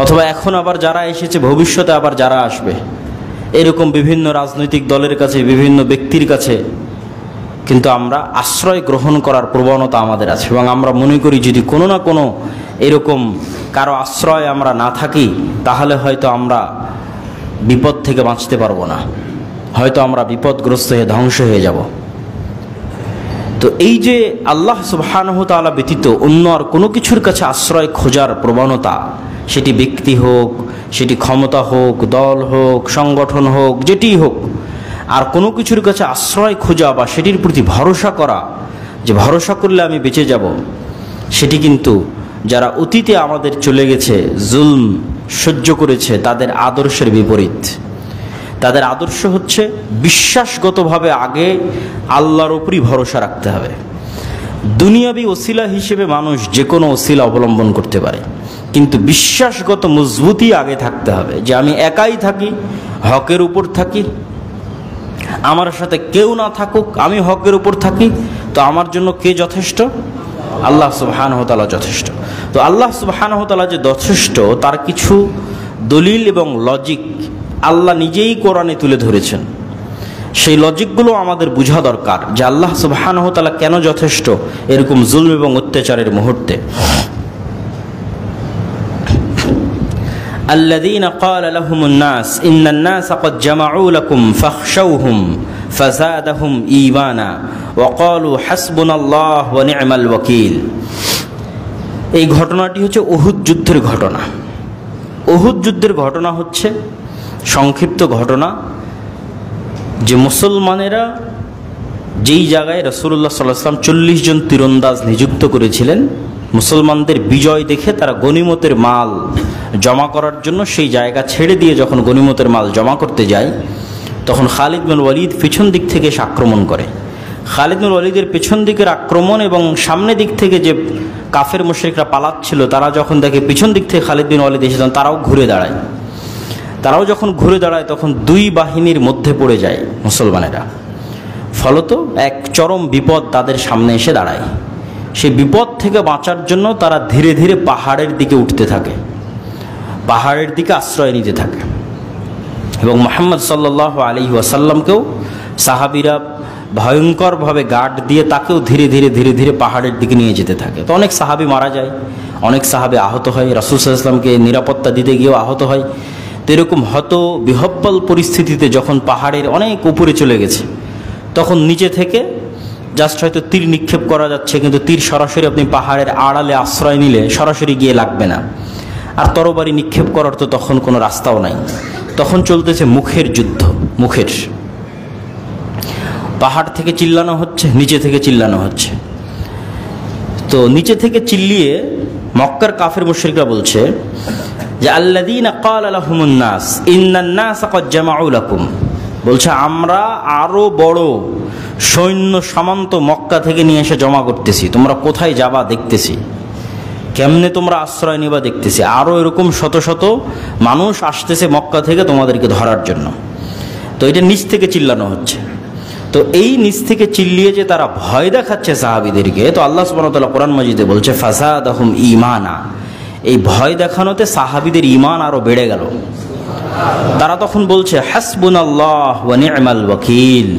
অথবা এখন আবার যারা এসেছে, ভবিষ্যতে আবার যারা আসবে, এরকম বিভিন্ন রাজনৈতিক দলের কাছে, বিভিন্ন ব্যক্তির কাছে কিন্তু আমরা আশ্রয় গ্রহণ করার প্রবণতা আমাদের আছে। এবং আমরা মনে করি যদি কোনো না কোনো এরকম কারো আশ্রয় আমরা না থাকি, তাহলে হয়তো আমরা বিপদ থেকে বাঁচতে পারবো না, হয়তো আমরা বিপদগ্রস্ত হয়ে ধ্বংস হয়ে যাব। তো এই যে আল্লাহ সুবহানাহু ওয়া তাআলা ব্যতীত অন্য আর কোনো কিছুর কাছে আশ্রয় খোঁজার প্রবণতা, সেটি ব্যক্তি হোক, সেটি ক্ষমতা হোক, দল হোক, সংগঠন হোক, যেটিই হোক, আর কোনো কিছুর কাছে আশ্রয় খোঁজা বা সেটির প্রতি ভরসা করা, যে ভরসা করলে আমি বেঁচে যাব, সেটি কিন্তু যারা অতীতে আমাদের চলে গেছে, জুলম সহ্য করেছে, তাদের আদর্শের বিপরীত। তাদের আদর্শ হচ্ছে বিশ্বাসগতভাবে আগে আল্লাহর উপরই ভরসা রাখতে হবে। দুনিয়াবি ওসিলা হিসেবে মানুষ যে কোনো ওসিলা অবলম্বন করতে পারে, কিন্তু বিশ্বাসগত মজবুতি আগে থাকতে হবে, যে আমি একাই থাকি, হকের উপর থাকি, আমার সাথে কেউ না থাকুক, আমি হকের উপর থাকি, তো আমার জন্য কে যথেষ্ট? আল্লাহ সুবহানাহু ওয়া তাআলা যথেষ্ট। তো আল্লাহ সুবহানাহু ওয়া তাআলা যে যথেষ্ট, তার কিছু দলিল এবং লজিক আল্লাহ নিজেই কোরআনে তুলে ধরেছেন। সেই লজিকগুলো আমাদের বোঝা দরকার, যে আল্লাহ সুবহানাহু ওয়া তাআলা কেন যথেষ্ট এরকম জুলম এবং অত্যাচারের মুহূর্তে। আল্লাযীনা ক্বালা লাহুমুন নাস ইন্নান নাসা ক্বাদ জামাউ লাকুম ফাখশাউহুম ফাযাদাহুম ঈমানা ওয়া ক্বালু হাসবুনাল্লাহু ওয়া নি'মাল ওয়াকিল। এই ঘটনাটি হচ্ছে উহুদ যুদ্ধের ঘটনা। উহুদ যুদ্ধের ঘটনা হচ্ছে সংক্ষিপ্ত ঘটনা, যে মুসলমানেরা যেই জায়গায় রাসূলুল্লাহ সাল্লাল্লাহু আলাইহি ওয়াসাল্লাম 40 জন তীরন্দাজ নিযুক্ত করেছিলেন, মুসলমানদের বিজয় দেখে তারা গনিমতের মাল জমা করার জন্য সেই জায়গা ছেড়ে দিয়ে যখন গনিমতের মাল জমা করতে যায়, তখন খালিদ বিন ওয়ালিদ পেছন দিক থেকে এসে আক্রমণ করে। খালিদ বিন ওয়ালিদের পেছন দিকের আক্রমণ এবং সামনের দিক থেকে যে কাফের মুশরিকরা পালাচ্ছিল, তারা যখন দেখে পিছন দিক থেকে খালিদ বিন ওয়ালিদ এসে, তারাও ঘুরে দাঁড়ায়। তারাও যখন ঘুরে দাঁড়ায়, তখন দুই বাহিনীর মধ্যে পড়ে যায় মুসলমানেরা। ফলত এক চরম বিপদ তাদের সামনে এসে দাঁড়ায়। সেই বিপদ থেকে বাঁচার জন্য তারা ধীরে ধীরে পাহাড়ের দিকে উঠতে থাকে, পাহাড়ের দিকে আশ্রয় নিতে থাকে। এবং মুহাম্মদ সাল্লাল্লাহু আলাইহি ওয়াসাল্লামকেও সাহাবীরা ভয়ঙ্করভাবে গার্ড দিয়ে তাকেও ধীরে ধীরে ধীরে ধীরে পাহাড়ের দিকে নিয়ে যেতে থাকে। তো অনেক সাহাবী মারা যায়, অনেক সাহাবী আহত হয়, রাসূল সাল্লাল্লাহু আলাইহি ওয়াসাল্লামকে নিরাপত্তা দিতে গিয়েও আহত হয়। তো এরকম হত বিহব্বল পরিস্থিতিতে যখন পাহাড়ের অনেক উপরে চলে গেছে, তখন নিচে থেকে জাস্ট হয়তো তীর নিক্ষেপ করা যাচ্ছে, কিন্তু তীর সরাসরি আপনি পাহাড়ের আড়ালে আশ্রয় নিলে সরাসরি গিয়ে লাগবে না। আর তরবারি নিক্ষেপ করার তো তখন কোনো রাস্তাও নাই। তখন চলতেছে মুখের যুদ্ধ। মুখের, পাহাড় থেকে চিল্লানো হচ্ছে, নিচে থেকে চিল্লানো হচ্ছে। তো নিচে থেকে চিল্লিয়ে মক্কার কাফের মুশরিকরা বলছে যে আল্লাযীনা ক্বালা লাহুমুন নাস ইন্নান নাসা ক্বাদ জামাউ লাকুম, বলছে আমরা আরো বড় সৈন্য সামন্ত মক্কা থেকে নিয়ে এসে জমা করতেছি, তোমরা কোথায় যাবা দেখতেছি, কেমনে তোমরা আশ্রয় নিবা দেখতেছি, আরো এরকম শত শত মানুষ আসতেছে মক্কা থেকে তোমাদেরকে ধরার জন্য। তো এটা নিচ থেকে চিল্লানো হচ্ছে। তো তো এই নিচ থেকে চিল্লিয়ে যে তারা ভয় দেখাচ্ছে সাহাবীদেরকে, তো আল্লাহ সুবহানাহু ওয়া তাআলা কোরআন মাজিদে বলছে ফাসাদাহুম ঈমানা, এই ভয় দেখানোতে সাহাবীদের ঈমান আরো বেড়ে গেল। তারা তখন বলছে হাসবুনাল্লাহ ওয়া নি'মাল ওয়াকিল,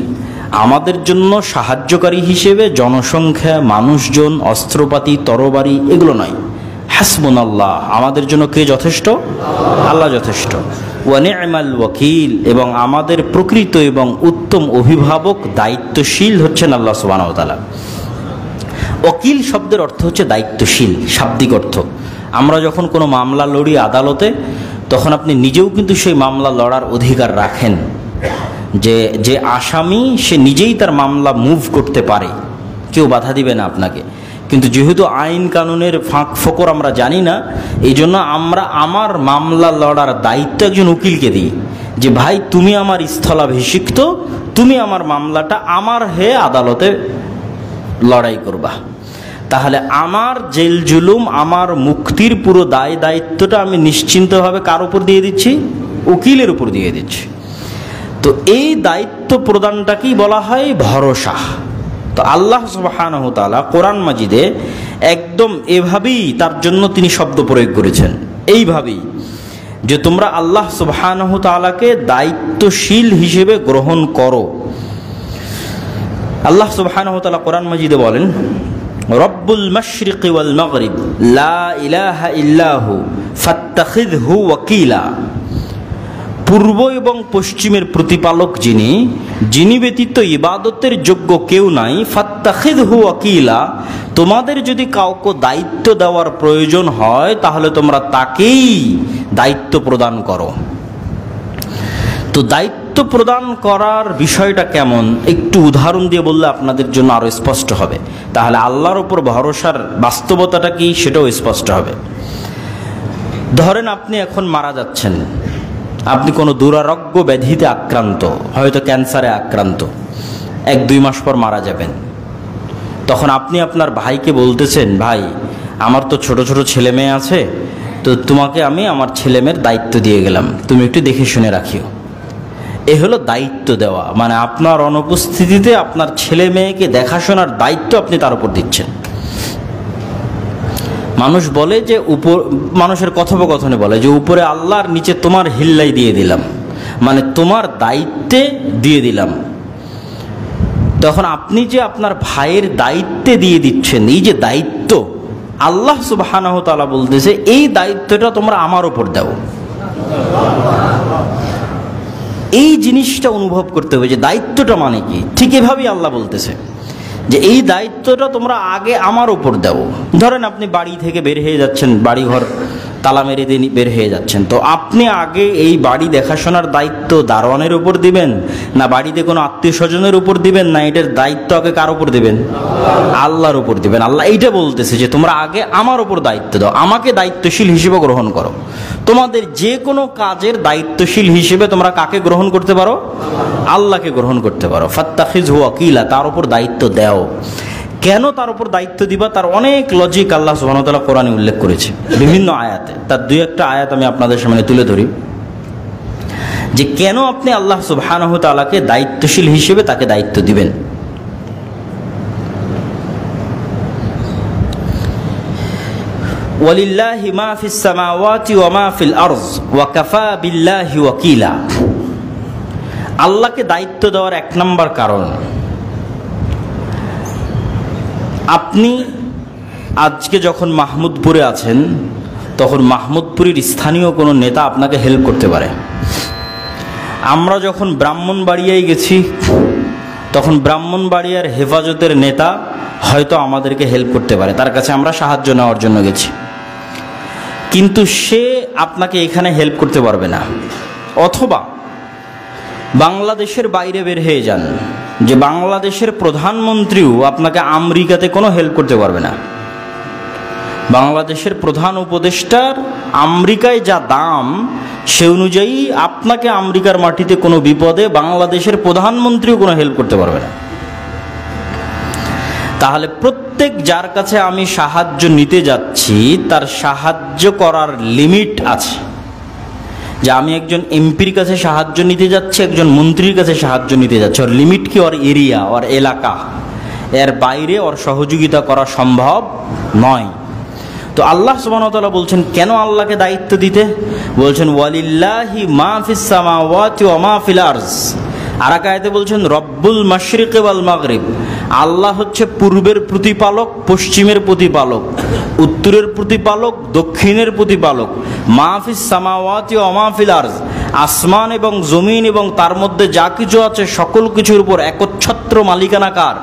আমাদের জন্য সাহায্যকারী হিসেবে জনসংখ্যা, মানুষজন, অস্ত্রপাতি, তরবারি এগুলো নয়, হাসবুনাল্লাহ, আমাদের জন্য কে যথেষ্ট? আল্লাহ যথেষ্ট। ওয়া নি'মাল ওয়াকিল, এবং আমাদের প্রকৃত এবং উত্তম অভিভাবক, দায়িত্বশীল হচ্ছেন আল্লাহ সুবহানাহু ওয়া তাআলা। ওয়াকিল শব্দের অর্থ হচ্ছে দায়িত্বশীল, শাব্দিক অর্থ। আমরা যখন কোনো মামলা লড়ি আদালতে, তখন আপনি নিজেও কিন্তু সেই মামলা লড়ার অধিকার রাখেন, যে আসামি সে নিজেই তার মামলা মুভ করতে পারে, কেউ বাধা দিবে না আপনাকে। কিন্তু যেহেতু আইন কানুনের ফাঁক ফোকর আমরা জানি না, এই জন্য আমরা আমার মামলা লড়ার দায়িত্ব একজন উকিলকে দিই, যে ভাই তুমি আমার স্থলাভিষিক্ত, তুমি আমার মামলাটা আমার হয়ে আদালতে লড়াই করবা। তাহলে আমার জেল জুলুম, আমার মুক্তির পুরো দায় দায়িত্বটা আমি নিশ্চিন্তভাবে কার উপর দিয়ে দিচ্ছি? উকিলের উপর দিয়ে দিচ্ছি। তো এই দায়িত্ব প্রদানটাকেই বলা হয় ভরসা। তো আল্লাহ সুবহানাহু ওয়া তাআলা কোরআন মাজিদে একদম এভাবেই তার জন্য তিনি শব্দ প্রয়োগ করেছেন, এইভাবেই যে তোমরা আল্লাহ সুবহানাহু ওয়া তাআলাকে দায়িত্বশীল হিসেবে গ্রহণ করো। আল্লাহ সুবহানাহু ওয়া তাআলা কোরআন মাজিদে বলেন রব্বুল মাশরিকি ওয়াল মাগরিব লা ইলাহা ইল্লাহু ফাত্তাখিযহু ওয়াকিলা, পূর্ব এবং পশ্চিমের প্রতিপালক যিনি, যিনি ব্যতীত ইবাদতের যোগ্য কেউ নাই, ফাত্তাখিযহু ওয়াকিলা, তোমাদের যদি কাউকে দায়িত্ব দেওয়ার প্রয়োজন হয় তাহলে তোমরা তাকেই দায়িত্ব প্রদান করো। তো দায়িত্ব প্রদান করার বিষয়টা কেমন একটু উদাহরণ দিয়ে বললে আপনাদের জন্য আরো স্পষ্ট হবে, তাহলে আল্লাহর উপর ভরসার বাস্তবতাটা কি সেটাও স্পষ্ট হবে। ধরেন আপনি এখন মারা যাচ্ছেন, আপনি কোনো দুরারোগ্য ব্যাধিতে আক্রান্ত, হয়তো ক্যান্সারে আক্রান্ত, 1-2 মাস পর মারা যাবেন। তখন আপনি আপনার ভাইকে বলতেছেন, ভাই আমার তো ছোট ছোট ছেলে মেয়ে আছে, তো তোমাকে আমি আমার ছেলে মেয়ের দায়িত্ব দিয়ে গেলাম, তুমি একটু দেখে শুনে রাখিও। এ হলো দায়িত্ব দেওয়া, মানে আপনার অনুপস্থিতিতে আপনার ছেলে মেয়েকে দেখাশোনার দায়িত্ব আপনি তার উপর দিচ্ছেন। মানুষ বলে যে মানুষের কথোপকথনে বলে যে উপরে আল্লাহর, নিচে তোমার হিল্লাই দিয়ে দিলাম, মানে তোমার দায়িত্বে দিয়ে দিলাম। তখন আপনি যে আপনার ভাইয়ের দায়িত্বে দিয়ে দিচ্ছেন, এই যে দায়িত্ব, আল্লাহ সুবহানাহু ওয়া তাআলা বলতেছে এই দায়িত্বটা তোমরা আমার উপর দাও। এই জিনিসটা অনুভব করতে হবে যে দায়িত্বটা মানে কি। ঠিক এভাবেই আল্লাহ বলতেছে যে এই দায়িত্বটা তোমরা আগে আমার উপর দাও। ধরেন আপনি বাড়ি থেকে বের হয়ে যাচ্ছেন, বাড়ি ঘর তালা মেরে দিয়ে বের হয়ে যাচ্ছেন, তো আপনি আগে এই বাড়ি দেখাশোনার দায়িত্ব দারোয়ানের উপর দিবেন, না বাড়িতে কোনো আত্মীয় স্বজনের উপর দিবেন, না এটার দায়িত্ব আগে কার উপর দিবেন? আল্লাহর উপর দিবেন। আল্লাহ এইটা বলতেছে যে তোমরা আগে আমার উপর দায়িত্ব দাও, আমাকে দায়িত্বশীল হিসেবে গ্রহণ করো। তোমাদের যে কোনো কাজের দায়িত্বশীল হিসেবে তোমরা কাকে গ্রহণ করতে পারো? আল্লাহকে গ্রহণ করতে পারো। ফাত্তাখিযহু ওয়াকিলা, তার উপর দায়িত্ব দাও। কেন তার উপর দায়িত্ব দিবা, তার অনেক লজিক আল্লাহ সুবহানাহু ওয়া তাআলা কোরআনে উল্লেখ করেছে বিভিন্ন আয়াতে। তার 2-1টা আয়াত আমি আপনাদের সামনে তুলে ধরি যে কেন আপনি আল্লাহ সুবহানাহু ওয়া তাআলাকে দায়িত্বশীল হিসেবে তাকে দায়িত্ব দিবেন। ওয়ালিল্লাহি মা ফিস সামাওয়াতি ওয়া মা ফিল আরজ ওয়া কাফা বিল্লাহি ওয়াকিলা। আল্লাহকে দায়িত্ব দেওয়ার 1 নম্বর কারণ, আপনি আজকে যখন মাহমুদপুরে আছেন, তখন মাহমুদপুরের স্থানীয় কোনো নেতা আপনাকে হেল্প করতে পারে। আমরা যখন ব্রাহ্মণবাড়িয়ায় গেছি, তখন ব্রাহ্মণবাড়িয়ার হেফাজতের নেতা হয়তো আমাদেরকে হেল্প করতে পারে, তার কাছে আমরা সাহায্য নেওয়ার জন্য গেছি, কিন্তু সে আপনাকে এখানে হেল্প করতে পারবে না। অথবা বাংলাদেশের বাইরে বের হয়ে যান, যে বাংলাদেশের প্রধানমন্ত্রীও আপনাকে আমেরিকাতে কোনো হেল্প করতে পারবে না। বাংলাদেশের প্রধান উপদেষ্টার আমেরিকায় যা দাম, সে অনুযায়ী আপনাকে আমেরিকার মাটিতে কোনো বিপদে বাংলাদেশের প্রধানমন্ত্রীও কোনো হেল্প করতে পারবে না। তাহলে প্রত্যেক যার কাছে আমি সাহায্য নিতে যাচ্ছি, তার সাহায্য করার লিমিট আছে। যে আমি একজন এমপির কাছে সাহায্য নিতে যাচ্ছি, একজন মন্ত্রীর কাছে সাহায্য নিতে যাচ্ছি, ওর লিমিট কি, ওর এরিয়া, ওর এলাকা, এর বাইরে ওর সহযোগিতা করা সম্ভব নয়। তো আল্লাহ সুবহানাহু ওয়া তাআলা বলছেন কেন আল্লাহকে দায়িত্ব দিতে, বলছেন ওয়ালিল্লাহি মা ফিস সামাওয়াতি ওয়া মা ফিল আরজ। আর এক আয়াতে বলছেন রব্বুল মাশরিকি ওয়াল মাগরিব, আল্লাহ হচ্ছে পূর্বের প্রতিপালক, পশ্চিমের প্রতিপালক, উত্তরের প্রতিপালক, দক্ষিণের প্রতিপালক। মা ফিস সামাওয়াতি ওয়া মা ফিল আরজ, আসমান এবং জমিন এবং তার মধ্যে যা কিছু আছে সকল কিছুর উপর একচ্ছত্র মালিকানা কার?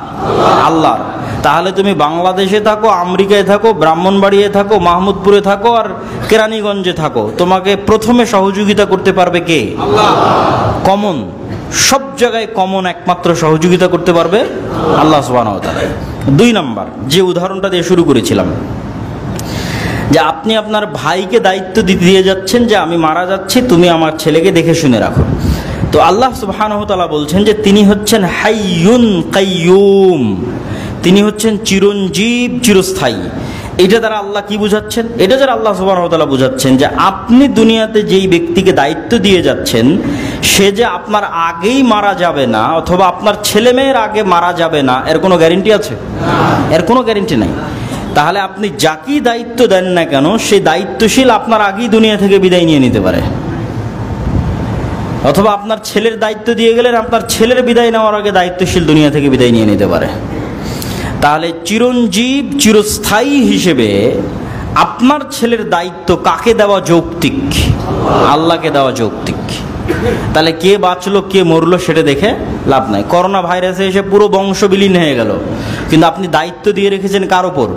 আল্লাহর। তাহলে তুমি বাংলাদেশে থাকো, আমেরিকায় থাকো, ব্রাহ্মণবাড়িয়ায় থাকো, মাহমুদপুরে থাকো আর কেরানীগঞ্জে থাকো, তোমাকে প্রথমে সহযোগিতা করতে পারবে কে? আল্লাহ। কমন, সব জায়গায় কমন একমাত্র সহযোগিতা করতে পারবে আল্লাহ সুবহানাহু ওয়া তাআলা। 2 নাম্বার যে উদাহরণটা দিয়ে শুরু করেছিলাম, যে আপনি আপনার ভাইকে দায়িত্ব দিয়ে যাচ্ছেন যে আমি মারা যাচ্ছি, তুমি আমার ছেলেকে দেখে শুনে রাখো। তো আল্লাহ সুবহানাহু ওয়া তাআলা বলছেন যে তিনি হচ্ছেন হাইয়ুন কাইয়ুম, তিনি হচ্ছেন চিরঞ্জীব, চিরস্থায়ী। এটা দ্বারা আল্লাহ কি বুঝাচ্ছেন? এটা দ্বারা আল্লাহ সুবহানাহু ওয়া তাআলা বুঝাচ্ছেন যে আপনি দুনিয়াতে যেই ব্যক্তিকে দায়িত্ব দিয়ে যাচ্ছেন সে যে আপনার আগেই মারা যাবে না, অথবা আপনার ছেলে মেয়ের আগে মারা যাবে না, এর কোনো গ্যারেন্টি আছে? এর কোনো গ্যারেন্টি নাই। তাহলে আপনি যাকেই দায়িত্ব দেন না কেন, সেই দায়িত্বশীল আপনার আগেই দুনিয়া থেকে বিদায় নিয়ে নিতে পারে। অথবা আপনার ছেলের দায়িত্ব দিয়ে গেলেন, আপনার ছেলের বিদায় নেওয়ার আগে দায়িত্বশীল দুনিয়া থেকে বিদায় নিয়ে নিতে পারে। তাহলে চিরঞ্জীব, চিরস্থায়ী হিসেবে আপনার ছেলের দায়িত্ব কাকে দেওয়া যৌক্তিক? আল্লাহকে দেওয়া যৌক্তিক। তাহলে কে বাঁচলো কে মরলো সেটা দেখে লাভ নাই। করোনা ভাইরাসে এসে পুরো বংশ বিলীন হয়ে গেল, কিন্তু আপনি দায়িত্ব দিয়ে রেখেছেন কার ওপর?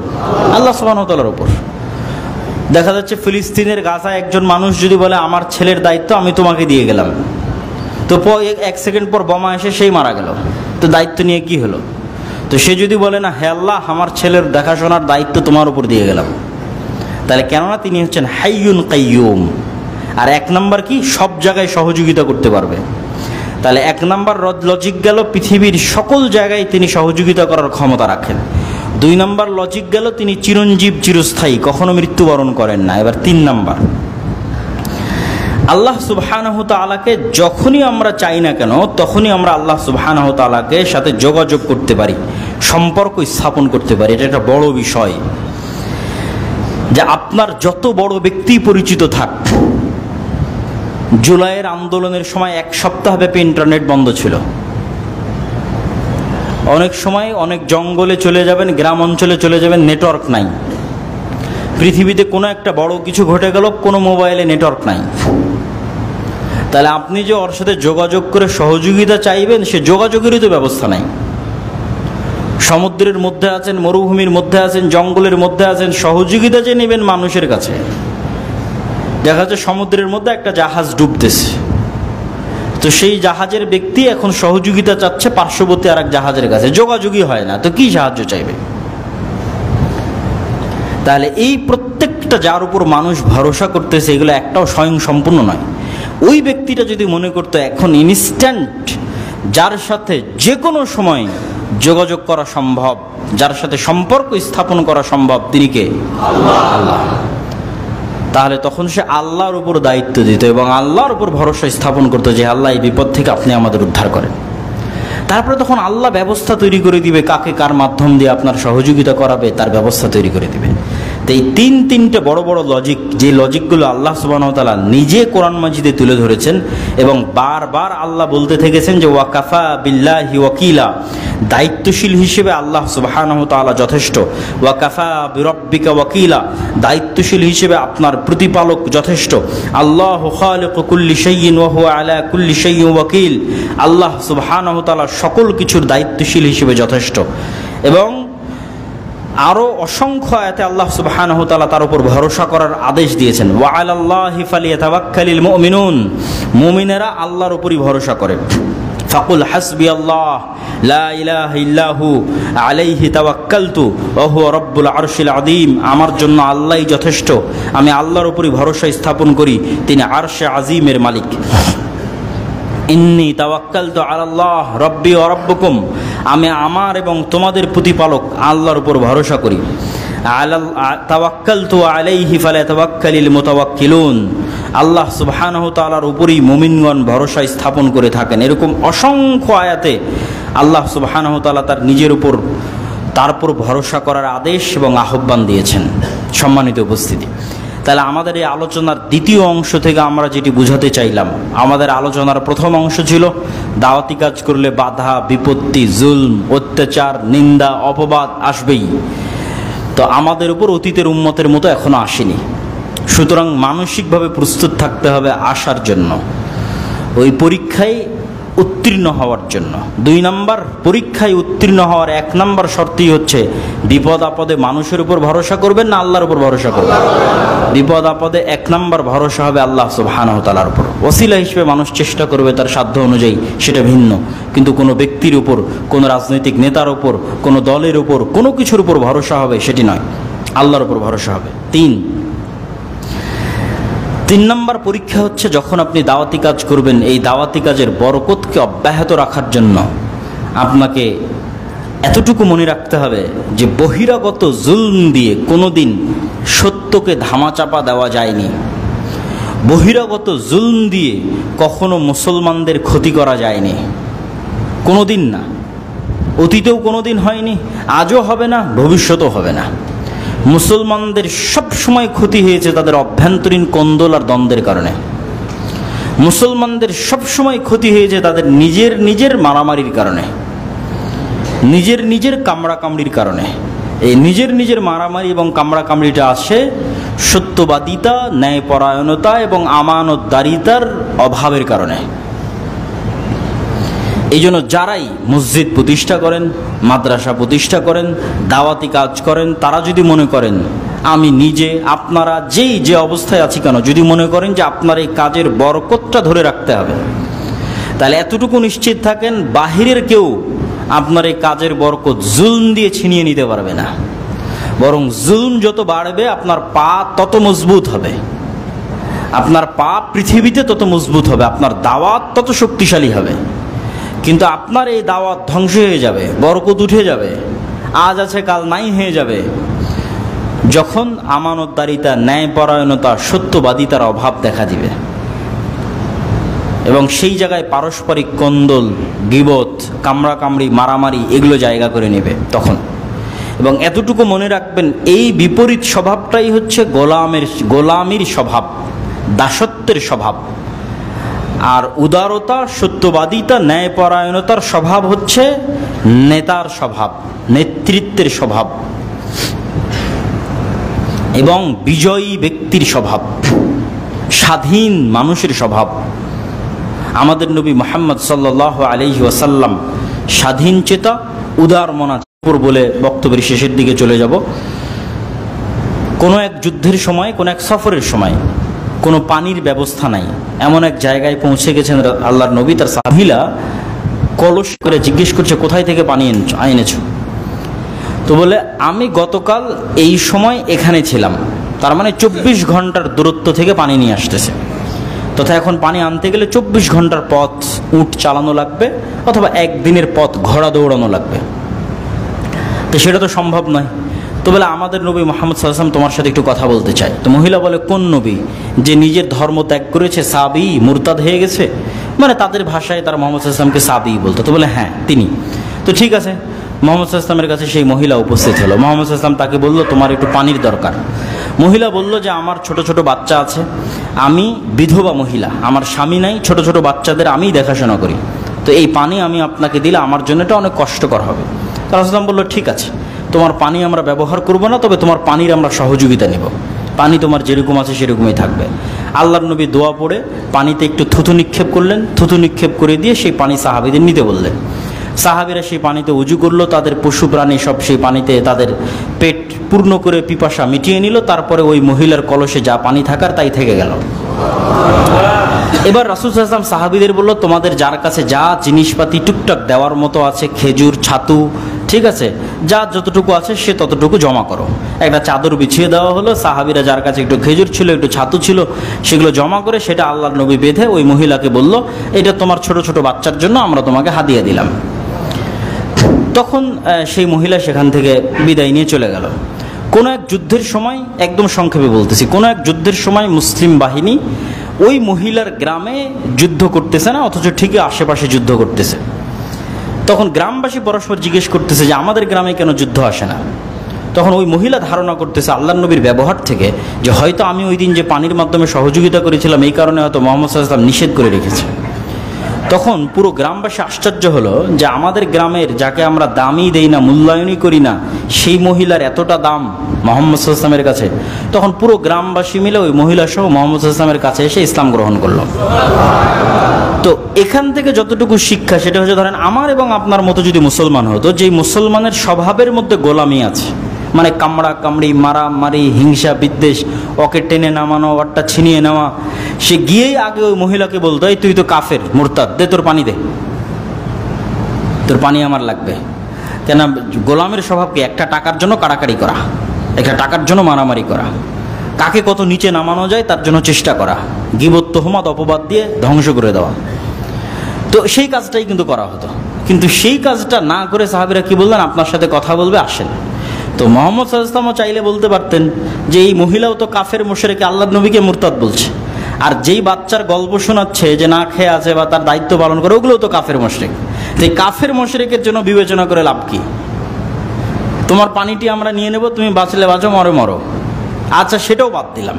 আল্লাহ সুবহানাহু ওয়া তাআলার ওপর। দেখা যাচ্ছে ফিলিস্তিনের গাজায় একজন মানুষ যদি বলে আমার ছেলের দায়িত্ব আমি তোমাকে দিয়ে গেলাম, তো 1 সেকেন্ড পর বোমা এসে সেই মারা গেল, তো দায়িত্ব নিয়ে কি হলো? তো সে যদি বলে না হে আল্লাহ আমার ছেলের দেখাশোনার দায়িত্ব তোমার উপর দিয়ে গেলাম, তাহলে কেননা তিনি হচ্ছেন হাইয়ুন কাইয়ুম। আর 1 নাম্বার কি? সব জায়গায় সহযোগিতা করতে পারবে। তাহলে 1 নাম্বার লজিক গেল পৃথিবীর সকল জায়গায় তিনি সহযোগিতা করার ক্ষমতা রাখেন। 2 নাম্বার লজিক গেল তিনি চিরঞ্জীব, চিরস্থায়ী, কখনো মৃত্যুবরণ করেন না। এবার 3 নাম্বার, আল্লাহ সুবহানাহু তাআলাকে যখনই আমরা চাই না কেন তখনই আমরা আল্লাহ সুবহানাহু তাআলাকে সাথে যোগাযোগ করতে পারি, সম্পর্ক স্থাপন করতে পারি। এটা একটা বড় বিষয়, যে আপনার যত বড় ব্যক্তি পরিচিত থাক, জুলাইয়ের আন্দোলনের সময় 1 সপ্তাহ ব্যাপী ইন্টারনেট বন্ধ ছিল। অনেক সময় অনেক জঙ্গলে চলে যাবেন, গ্রাম অঞ্চলে চলে যাবেন, নেটওয়ার্ক নাই। পৃথিবীতে কোনো একটা বড় কিছু ঘটে গেল, কোনো মোবাইলে নেটওয়ার্ক নাই। তাহলে আপনি যে ওর সাথে যোগাযোগ করে সহযোগিতা চাইবেন, সে যোগাযোগেরই তো ব্যবস্থা নাই। সমুদ্রের মধ্যে আছেন, মরুভূমির মধ্যে আছেন, জঙ্গলের মধ্যে আছেন, সহযোগিতা যে নেবেন মানুষের কাছে। দেখা যাচ্ছে সমুদ্রের মধ্যে একটা জাহাজ ডুবতেছে, তো সেই জাহাজের ব্যক্তি এখন সহযোগিতা চাচ্ছে পার্শ্ববর্তী আর এক জাহাজের কাছে, যোগাযোগই হয় না, তো কি সাহায্য চাইবে? তাহলে এই প্রত্যেকটা যার উপর মানুষ ভরসা করতেছে, এগুলো একটাও স্বয়ং সম্পূর্ণ নয়। ওই ব্যক্তিটা যদি মনে করতো এখন ইনস্ট্যান্ট যার সাথে যে কোনো সময় যোগাযোগ করা সম্ভব, যার সাথে সম্পর্ক স্থাপন করা সম্ভব, তিনি কে? আল্লাহ। তাহলে তখন সে আল্লাহর উপর দায়িত্ব দিত এবং আল্লাহর উপর ভরসা স্থাপন করতো যে আল্লাহ এই বিপদ থেকে আপনি আমাদের উদ্ধার করেন। তারপরে তখন আল্লাহ ব্যবস্থা তৈরি করে দিবে, কাকে কার মাধ্যম দিয়ে আপনার সহযোগিতা করাবে তার ব্যবস্থা তৈরি করে দিবে। তো এই তিনটে বড় বড় লজিক, যে লজিকগুলো আল্লাহ সুবহানাহু ওয়া তাআলা নিজে কোরআন মাজিদে তুলে ধরেছেন এবং বারবার আল্লাহ বলতে থেকেছেন যে ওয়াকাফা বিল্লাহি ওয়াকিলা, দায়িত্বশীল হিসেবে আল্লাহ সুবহানাহু ওয়া তাআলা যথেষ্ট। ওয়াকাফা বিরাব্বিকা ওয়াকিলা, দায়িত্বশীল হিসেবে আপনার প্রতিপালক যথেষ্ট। আল্লাহু খালিকু কুল্লি শাইইন ওয়া হুয়া আলা কুল্লি শাইইন ওয়াকিল, আল্লাহ সুবহানাহু ওয়া তাআলা সকল কিছুর দায়িত্বশীল হিসেবে যথেষ্ট। এবং আরো অসংখ্য আয়াতে আল্লাহ সুবহানাহু ওয়া তাআলা তার উপর ভরসা করার আদেশ দিয়েছেন। ওয়া আলাল্লাহি ফালিয়াতাওয়াক্কালিল মুমিনুন, মুমিনেরা আল্লাহর উপরই ভরসা করে। ফাকুল হাসবিয়াল্লাহ লা ইলাহা ইল্লাহু আলাইহি তাওয়াক্কালতু ওয়া হুয়া রাব্বুল আরশিল আযীম, আমার জন্য আল্লাহই যথেষ্ট, আমি আল্লাহর উপরই ভরসা স্থাপন করি, তিনি আরশে আযীমের মালিক। ইন্নী তাওয়াক্কালতু আলাল্লাহ রাব্বি ওয়া রাব্বুকুম, আমি আমার এবং তোমাদের প্রতিপালক আল্লাহর উপর ভরসা করি। তাওয়াক্কালতু আলাইহি ফালাতাওয়াক্কালিল মুতাওয়াক্কিলুন, আল্লাহ সুবহানাহু ওয়া তাআলার উপরই মুমিনগণ ভরসা স্থাপন করে থাকেন। এরকম অসংখ্য আয়াতে আল্লাহ সুবহানাহু ওয়া তাআলা তার নিজের উপর তার উপর ভরসা করার আদেশ এবং আহ্বান দিয়েছেন। সম্মানিত উপস্থিতি, তাহলে আমাদের এই আলোচনার দ্বিতীয় অংশ থেকে আমরা যেটি বুঝাতে চাইলাম, আমাদের আলোচনার প্রথম অংশ ছিল দাওয়াতি কাজ করলে বাধা বিপত্তি, জুলম, অত্যাচার, নিন্দা, অপবাদ আসবেই। তো আমাদের উপর অতীতের উম্মতের মতো এখনো আসেনি, সুতরাং মানসিকভাবে প্রস্তুত থাকতে হবে আসার জন্য, ওই পরীক্ষায় উত্তীর্ণ হওয়ার জন্য। 2 নম্বর, পরীক্ষায় উত্তীর্ণ হওয়ার 1 নম্বর শর্তই হচ্ছে বিপদ আপদে মানুষের উপর ভরসা করবেন না আল্লাহর উপর ভরসা করবেন? বিপদ আপদে 1 নম্বর ভরসা হবে আল্লাহ সুবহানাহু ওয়া তাআলার উপর। ওসিলা হিসেবে মানুষ চেষ্টা করবে তার সাধ্য অনুযায়ী, সেটা ভিন্ন, কিন্তু কোনো ব্যক্তির উপর, কোনো রাজনৈতিক নেতার উপর, কোনো দলের উপর, কোনো কিছুর উপর ভরসা হবে সেটি নয়, আল্লাহর উপর ভরসা হবে। 3 নম্বর পরীক্ষা হচ্ছে যখন আপনি দাওয়াতি কাজ করবেন, এই দাওয়াতি কাজের বরকতকে অব্যাহত রাখার জন্য আপনাকে এতটুকু মনে রাখতে হবে যে বহিরাগত জুলম দিয়ে কোনোদিন সত্যকে ধামাচাপা দেওয়া যায়নি, বহিরাগত জুলম দিয়ে কখনো মুসলমানদের ক্ষতি করা যায়নি, কোনোদিন না, অতীতেও কোনোদিন হয়নি, আজও হবে না, ভবিষ্যতেও হবে না। মুসলমানদের সব সময় ক্ষতি হয়েছে তাদের অভ্যন্তরীণ কোন্দল আর দ্বন্দ্বের কারণে। মুসলমানদের সব সময় ক্ষতি হয়েছে তাদের নিজের মারামারির কারণে, নিজের কামড়াকামড়ির কারণে। এই নিজের মারামারি এবং কামড়াকামড়িটা আসে সত্যবাদিতা, ন্যায়পরায়ণতা এবং আমানতদারিতার অভাবের কারণে। এই জন্য যারাই মসজিদ প্রতিষ্ঠা করেন, মাদ্রাসা প্রতিষ্ঠা করেন, দাওয়াতি কাজ করেন, তারা যদি মনে করেন আমি নিজে, আপনারা যে অবস্থায় আছি কেন, যদি মনে করেন যে আপনার এই কাজের বরকতটা ধরে রাখতে হবে, তাহলে এতটুকু নিশ্চিত থাকেন বাহিরের কেউ আপনার এই কাজের বরকত জুলম দিয়ে ছিনিয়ে নিতে পারবে না। বরং জুলম যত বাড়বে আপনার পা তত মজবুত হবে, আপনার পা পৃথিবীতে তত মজবুত হবে, আপনার দাওয়াত তত শক্তিশালী হবে। কিন্তু আপনার এই দাওয়াত ধ্বংস হয়ে যাবে, বরকত উঠে যাবে, আজ আছে কাল নাই হয়ে যাবে, যখন আমানতদারিতা, ন্যায়পরায়ণতা, সত্যবাদিতার অভাব দেখা দিবে এবং সেই জায়গায় পারস্পরিক কোন্দল, গীবত, কামড়াকামড়ি, মারামারি এগুলো জায়গা করে নেবে তখন। এবং এতটুকু মনে রাখবেন, এই বিপরীত স্বভাবটাই হচ্ছে গোলামির স্বভাব, দাসত্বের স্বভাব। আর উদারতা, সত্যবাদিতা, ন্যায়পরায়ণতার স্বভাব হচ্ছে নেতার স্বভাব, নেতৃত্বের স্বভাব এবং বিজয়ী ব্যক্তির স্বভাব, স্বাধীন মানুষের স্বভাব। আমাদের নবী মুহাম্মদ সাল্লাল্লাহু আলাইহি ওয়াসাল্লাম স্বাধীন চেতা, উদার মনা বলে বক্তব্যের শেষের দিকে চলে যাব। কোনো এক যুদ্ধের সময়, কোনো এক সফরের সময় কোনো পানির ব্যবস্থা নাই, এমন এক জায়গায় পৌঁছে গেছেন আল্লাহর নবী। তার সাহাবীরা কলস করে জিজ্ঞেস করছে কোথায় থেকে পানি এনেছো? তো বলে আমি গতকাল এই সময় এখানে ছিলাম, তার মানে 24 ঘন্টার দূরত্ব থেকে পানি নিয়ে আসতেছে। তথা এখন পানি আনতে গেলে 24 ঘন্টার পথ উট চালানো লাগবে অথবা একদিনের পথ ঘোড়া দৌড়ানো লাগবে, তো সেটা তো সম্ভব নয়। তো বলে আমাদের নবী মুহাম্মদ সাল্লাল্লাহু আলাইহি ওয়াসাল্লাম তোমার সাথে একটু কথা বলতে চাই। তো মহিলা বলে কোন নবী? যে নিজের ধর্ম ত্যাগ করেছে, সাবি, মুরতাদ হয়ে গেছে, মানে তাদের ভাষায় তারা মুহাম্মদ সাল্লাল্লাহু আলাইহি ওয়াসাল্লামকে সাবি বলতো। তো বলে হ্যাঁ তিনি। তো ঠিক আছে, মুহাম্মদ সাল্লাল্লাহু আলাইহি ওয়াসাল্লামের কাছে সেই মহিলা উপস্থিত হলো। মুহাম্মদ সাল্লাল্লাহু আলাইহি ওয়াসাল্লাম তাকে বলল তোমার একটু পানির দরকার। মহিলা বলল যে আমার ছোট ছোট বাচ্চা আছে, আমি বিধবা মহিলা, আমার স্বামী নাই, ছোট ছোট বাচ্চাদের আমিই দেখাশোনা করি, তো এই পানি আমি আপনাকে দিলে আমার জন্য এটা অনেক কষ্টকর হবে। তো রাসূলুল্লাহ বলল ঠিক আছে, তোমার পানি আমরা ব্যবহার করব না, তবে তোমার পানির আমরা সহযোগিতা নেব, পানি তোমার যেরকম আছে সেরকমই থাকবে। আল্লাহর নবী দোয়া পড়ে পানিতে একটু থুতু নিক্ষেপ করলেন, থুতু নিক্ষেপ করে দিয়ে সেই পানি সাহাবীদের নিতে বললেন। সাহাবীরা সেই পানিতে উজু করলো, তাদের পশু প্রাণী সব সেই পানিতে তাদের পেট পূর্ণ করে পিপাসা মিটিয়ে নিল। তারপরে ওই মহিলার কলসে যা পানি থাকার তাই থেকে গেল। এবার রাসূল সাল্লাল্লাহু আলাইহি ওয়াসাল্লাম সাহাবীদের বলল তোমাদের যার কাছে যা জিনিসপাতি টুকটাক দেওয়ার মতো আছে, খেজুর, ছাতু, ঠিক আছে, যা যতটুকু আছে সে ততটুকু জমা করো। একটা চাদর বিছিয়ে দেওয়া হলো, সাহাবীরা যার কাছে একটু খেজুর ছিল, একটু ছাতু ছিল, সেগুলো জমা করে সেটা আল্লাহর নবী বেঁধে ওই মহিলাকে বলল এটা তোমার ছোট ছোট বাচ্চার জন্য আমরা তোমাকে হাদিয়া দিলাম। তখন সেই মহিলা সেখান থেকে বিদায় নিয়ে চলে গেল। কোনো এক যুদ্ধের সময়, একদম সংক্ষেপে বলতেছি, কোনো এক যুদ্ধের সময় মুসলিম বাহিনী ওই মহিলার গ্রামে যুদ্ধ করতেছে না, অথচ ঠিকই আশেপাশে যুদ্ধ করতেছে। তখন গ্রামবাসী পরস্পর জিজ্ঞেস করতেছে যে আমাদের গ্রামে কেন যুদ্ধ আসে না। তখন ওই মহিলা ধারণা করতেছে আল্লাহর নবীর ব্যবহার থেকে যে হয়তো আমি ওই দিন যে পানির মাধ্যমে সহযোগিতা করেছিলাম এই কারণে হয়তো মুহাম্মদ সাল্লাল্লাহু আলাইহি ওয়াসাল্লাম নিষেধ করে রেখেছে। তখন পুরো গ্রামবাসী আশ্চর্য হলো যে আমাদের গ্রামের যাকে আমরা দামই দেই না, মূল্যায়নই করি না, সেই মহিলার এতটা দাম মুহাম্মদ সাল্লাল্লাহু আলাইহি ওয়াসাল্লামের কাছে। তখন পুরো গ্রামবাসী মিলে ওই মহিলা সহ মুহাম্মদ সাল্লাল্লাহু আলাইহি ওয়াসাল্লামের কাছে এসে ইসলাম গ্রহণ করলো। তো এখান থেকে যতটুকু শিক্ষা সেটা হচ্ছে, ধরেন আমার এবং আপনার মতো যদি মুসলমান হতো, যেই মুসলমানের স্বভাবের মধ্যে গোলামি আছে, মানে কামড়া কামড়ি, মারামারি, হিংসা বিদ্বেষ, ওকে টেনে নামানো, ওরটা ছিনিয়ে নেওয়া, সে গিয়েই আগে ওই মহিলাকে বলতো এই তুই তো কাফের মুরতাদ, দে তোর পানি দে, তোর পানি আমার লাগবে। কেন? গোলামের স্বভাবকে একটা টাকার জন্য কাড়াকাড়ি করা, একটা টাকার জন্য মারামারি করা, কাকে কত নিচে নামানো যায় তার জন্য চেষ্টা করা, গীবত তুহমত অপবাদ দিয়ে ধ্বংস করে দেওয়া। তো সেই কাজটাই কিন্তু করা হতো। কিন্তু সেই কাজটা না করে সাহাবীরা কি বললেন, আপনার সাথে কথা বলবে, আসেন। তো মুহাম্মদ সাল্লাল্লাহু আলাইহি ওয়াসাল্লাম চাইলে বলতে পারতেন যে এই মহিলাও তো কাফের মুশরিক, আল্লাহর নবীকে মুরতাদ বলছে। আর যেই বাচ্চার গল্প শোনাচ্ছে যে না খেয়ে আছে বা তার দায়িত্ব পালন করে, ওগুলোও তো কাফের মুশরিক। তো এই কাফের মুশরিকের জন্য বিবেচনা করে লাভ কি? তোমার পানিটি আমরা নিয়ে নেব, তুমি বাঁচলে বাঁচো, মরো মরো, আচ্ছা সেটাও বাদ দিলাম।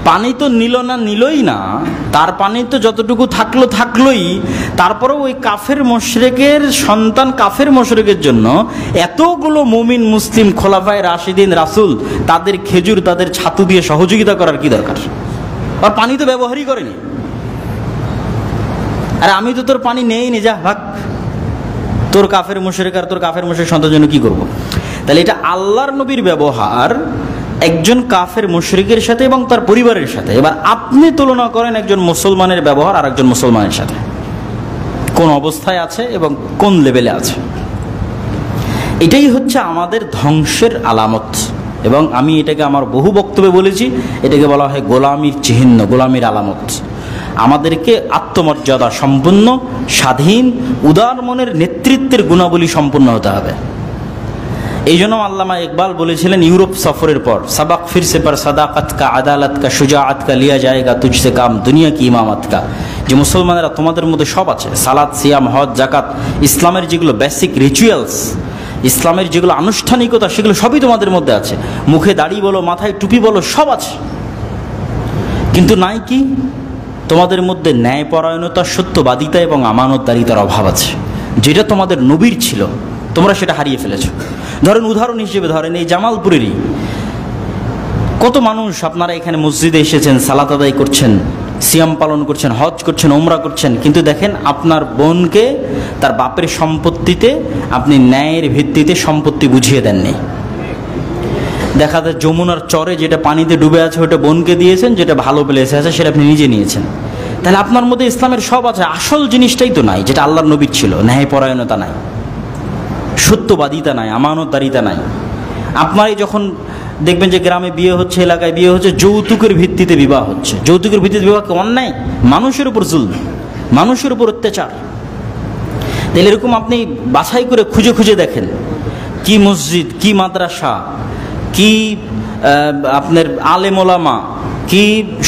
পানি তো নিল না, নিলই না, তার পানি তো যতটুকু থাকলোই, তারপরেও ওই কাফের মুশরিকের সন্তান কাফের মুশরিকের জন্য এতগুলো মুমিন মুসলিম খোলাফায়ে রাশিদিন রাসূল তাদের খেজুর, তাদের ছাতু দিয়ে সহযোগিতা করার কি দরকার? আর পানি তো ব্যবহারই করেনি। আরে আমি তো তোর পানি নেইনি, যা ভাগ, তোর কাফের মুশরিক আর তোর কাফের মুশরিক সন্তানের জন্য কি করব? তাহলে এটা আল্লাহর নবীর ব্যবহার একজন কাফের মুশরিকের সাথে এবং তার পরিবারের সাথে। এবার আপনি তুলনা করেন একজন মুসলমানের ব্যবহার আর একজন মুসলমানের সাথে, কোন অবস্থায় আছে এবং কোন লেভেলে আছে। এটাই হচ্ছে আমাদের ধ্বংসের আলামত। এবং আমি এটাকে আমার বহু বক্তব্যে বলেছি, এটাকে বলা হয় গোলামির চিহ্ন, গোলামির আলামত। আমাদেরকে আত্মমর্যাদা সম্পন্ন, স্বাধীন, উদার মনের নেতৃত্বের গুণাবলী সম্পন্ন হতে হবে। এই জন্য আল্লামা ইকবাল বলেছিলেন ইউরোপ সফরের পর, সাবাক ফিরসে পর সাদাকাত কা, আদালত কা, শুজাআত কা লিয়া জায়েগা তুঝসে কাম, দুনিয়া কি ইমামত কা। যে মুসলমানেরা তোমাদের মধ্যে সব আছে, সালাত, সিয়াম, হজ, জাকাত, ইসলামের যেগুলো বেসিক রিচুয়ালস, ইসলামের যেগুলো আনুষ্ঠানিকতা, সেগুলো সবই তোমাদের মধ্যে আছে। মুখে দাড়ি বলো, মাথায় টুপি বলো, সব আছে। কিন্তু নাই কি? তোমাদের মধ্যে ন্যায়পরায়ণতা, সত্যবাদিতা এবং আমানতদারিতার অভাব আছে, যেটা তোমাদের নবীর ছিল, তোমরা সেটা হারিয়ে ফেলেছো। ধরেন উদাহরণ হিসেবে ধরেন এই জামালপুরেরই কত মানুষ আপনারা এখানে মসজিদে এসেছেন, সালাত আদায় করছেন, সিয়াম পালন করছেন, হজ করছেন, ওমরা করছেন, কিন্তু দেখেন আপনার বোনকে তার বাপের সম্পত্তিতে আপনি ন্যায়ের ভিত্তিতে সম্পত্তি বুঝিয়ে দেননি। দেখা যায় যমুনার চরে যেটা পানিতে ডুবে আছে ওটা বোনকে দিয়েছেন, যেটা ভালো প্লেসে আছে সেটা আপনি নিজে নিয়েছেন। তাহলে আপনার মধ্যে ইসলামের সব আছে, আসল জিনিসটাই তো নাই, যেটা আল্লাহর নবীর ছিল। ন্যায়পরায়ণতা নাই, সত্যবাদিতা নাই, আমানতদারিতা নাই। আপনারাই যখন দেখবেন যে গ্রামে বিয়ে হচ্ছে, এলাকায় বিয়ে হচ্ছে, যৌতুকের ভিত্তিতে বিবাহ হচ্ছে। যৌতুকের ভিত্তিতে বিবাহ কি অন্যায়? মানুষের উপর জুলম, মানুষের উপর অত্যাচার। তাহলে এরকম আপনি বাছাই করে খুঁজে খুঁজে দেখেন কি মসজিদ, কি মাদ্রাসা, কি আপনার আলেম ওলামা, কি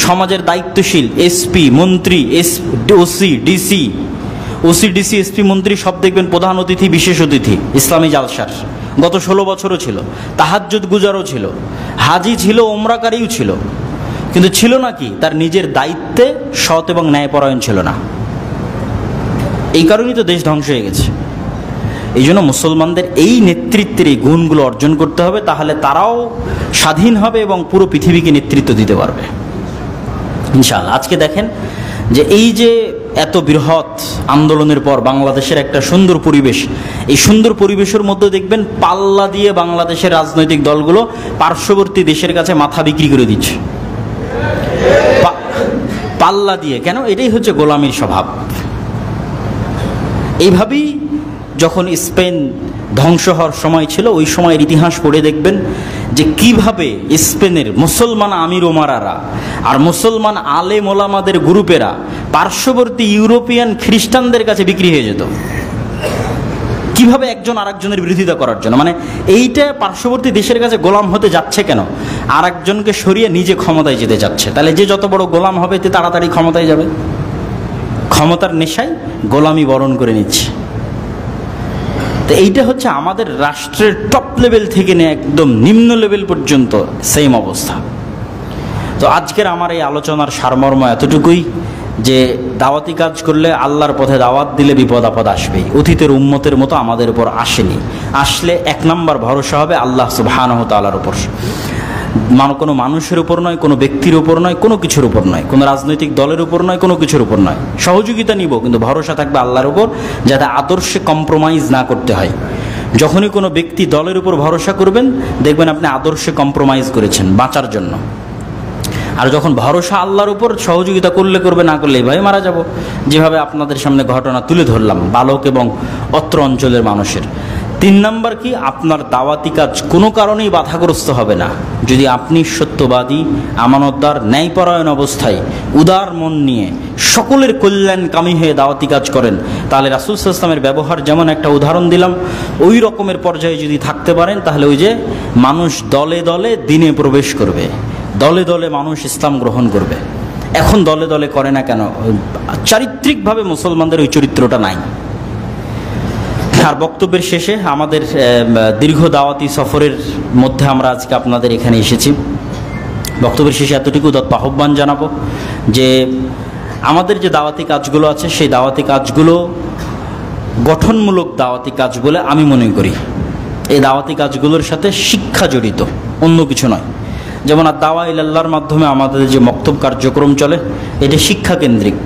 সমাজের দায়িত্বশীল এসপি, মন্ত্রী, OC, DC, OC, DC, SP, মন্ত্রী সব দেখবেন প্রধান অতিথি, বিশেষ অতিথি ইসলামী জালসার। গত 16 বছরও ছিল, তাহাজ্জুদ গুজারও ছিল, হাজি ছিল, ওমরাকারীও ছিল, কিন্তু ছিল না কি? তার নিজের দায়িত্বে সৎ এবং ন্যায়পরায়ণ ছিল না। এই কারণেই তো দেশ ধ্বংস হয়ে গেছে। এই জন্য মুসলমানদের এই নেতৃত্বের এই গুণগুলো অর্জন করতে হবে, তাহলে তারাও স্বাধীন হবে এবং পুরো পৃথিবীকে নেতৃত্ব দিতে পারবে ইনশাআল্লাহ। আজকে দেখেন যে এই যে এত বৃহৎ আন্দোলনের পর বাংলাদেশের একটা সুন্দর পরিবেশ, এই সুন্দর পরিবেশের মধ্যে দেখবেন পাল্লা দিয়ে বাংলাদেশের রাজনৈতিক দলগুলো পার্শ্ববর্তী দেশের কাছে মাথা বিক্রি করে দিচ্ছে, পাল্লা দিয়ে। কেন? এটাই হচ্ছে গোলামির স্বভাব। এইভাবেই যখন স্পেন ধ্বংস হওয়ার সময় ছিল, ওই সময়ের ইতিহাস পড়ে দেখবেন যে কিভাবে স্পেনের মুসলমান আমির ওমারারা আর মুসলমান আলেম ওলামাদের গ্রুপেরা পার্শ্ববর্তী ইউরোপিয়ান খ্রিস্টানদের কাছে বিক্রি হয়ে যেত। কিভাবে একজন আরেকজনের বিরোধিতা করার জন্য, মানে এইটা পার্শ্ববর্তী দেশের কাছে গোলাম হতে যাচ্ছে কেন, আরেকজনকে সরিয়ে নিজে ক্ষমতায় যেতে যাচ্ছে। তাহলে যে যত বড় গোলাম হবে তে তাড়াতাড়ি ক্ষমতায় যাবে, ক্ষমতার নেশায় গোলামি বরণ করে নিচ্ছে। তো এইটা হচ্ছে আমাদের রাষ্ট্রের টপ লেভেল থেকে নিয়ে একদম নিম্ন লেভেল পর্যন্ত সেম অবস্থা। তো আজকের আমার এই আলোচনার সারমর্ম এতটুকুই যে দাওয়াতি কাজ করলে, আল্লাহর পথে দাওয়াত দিলে বিপদ আপদ আসবেই। অতীতের উম্মতের মতো আমাদের উপর আসেনি, আসলে এক নম্বর ভরসা হবে আল্লাহ সুবহানাহু ওয়া তাআলার উপর, কোনো মানুষের উপর নয়, কোনো ব্যক্তির উপর নয়, কোনো কিছুর উপর নয়, কোনো রাজনৈতিক দলের উপর নয়, কোনো কিছুর উপর নয়। সহযোগিতা নিব, কিন্তু ভরসা থাকবে আল্লাহর উপর, যাতে আদর্শে কম্প্রোমাইজ না করতে হয়। যখনই কোনো ব্যক্তি দলের উপর ভরসা করবেন, দেখবেন আপনি আদর্শে কম্প্রোমাইজ করেছেন বাঁচার জন্য। আর যখন ভরসা আল্লাহর উপর, সহযোগিতা করলে করবে, না করলে এইভাবে মারা যাব। যেভাবে আপনাদের সামনে ঘটনা তুলে ধরলাম বালক এবং অত্র অঞ্চলের মানুষের। 3 নম্বর কি, আপনার দাওয়াতি কাজ কোনো কারণেই বাধাগ্রস্ত হবে না যদি আপনি সত্যবাদী, আমানতদার, ন্যায়পরায়ণ অবস্থায় উদার মন নিয়ে সকলের কল্যাণকামী হয়ে দাওয়াতি কাজ করেন। তাহলে রাসূল সাল্লাল্লাহু আলাইহি ওয়াসাল্লামের ব্যবহার যেমন একটা উদাহরণ দিলাম, ওই রকমের পর্যায়ে যদি থাকতে পারেন, তাহলে ওই যে মানুষ দলে দলে দিনে প্রবেশ করবে, দলে দলে মানুষ ইসলাম গ্রহণ করবে। এখন দলে দলে করে না কেন? চারিত্রিকভাবে মুসলমানদের ওই চরিত্রটা নাই। আর বক্তব্যের শেষে, আমাদের দীর্ঘ দাওয়াতি সফরের মধ্যে আমরা আজকে আপনাদের এখানে এসেছি। বক্তব্যের শেষে এতটুকু আহ্বান জানাবো যে আমাদের যে দাওয়াতি কাজগুলো আছে, সেই দাওয়াতি কাজগুলো গঠনমূলক দাওয়াতি কাজ বলে আমি মনে করি। এই দাওয়াতি কাজগুলোর সাথে শিক্ষা জড়িত, অন্য কিছু নয়। যেমন দাওয়া ইলাল্লাহর মাধ্যমে আমাদের যে মক্তব কার্যক্রম চলে, এটা শিক্ষা কেন্দ্রিক।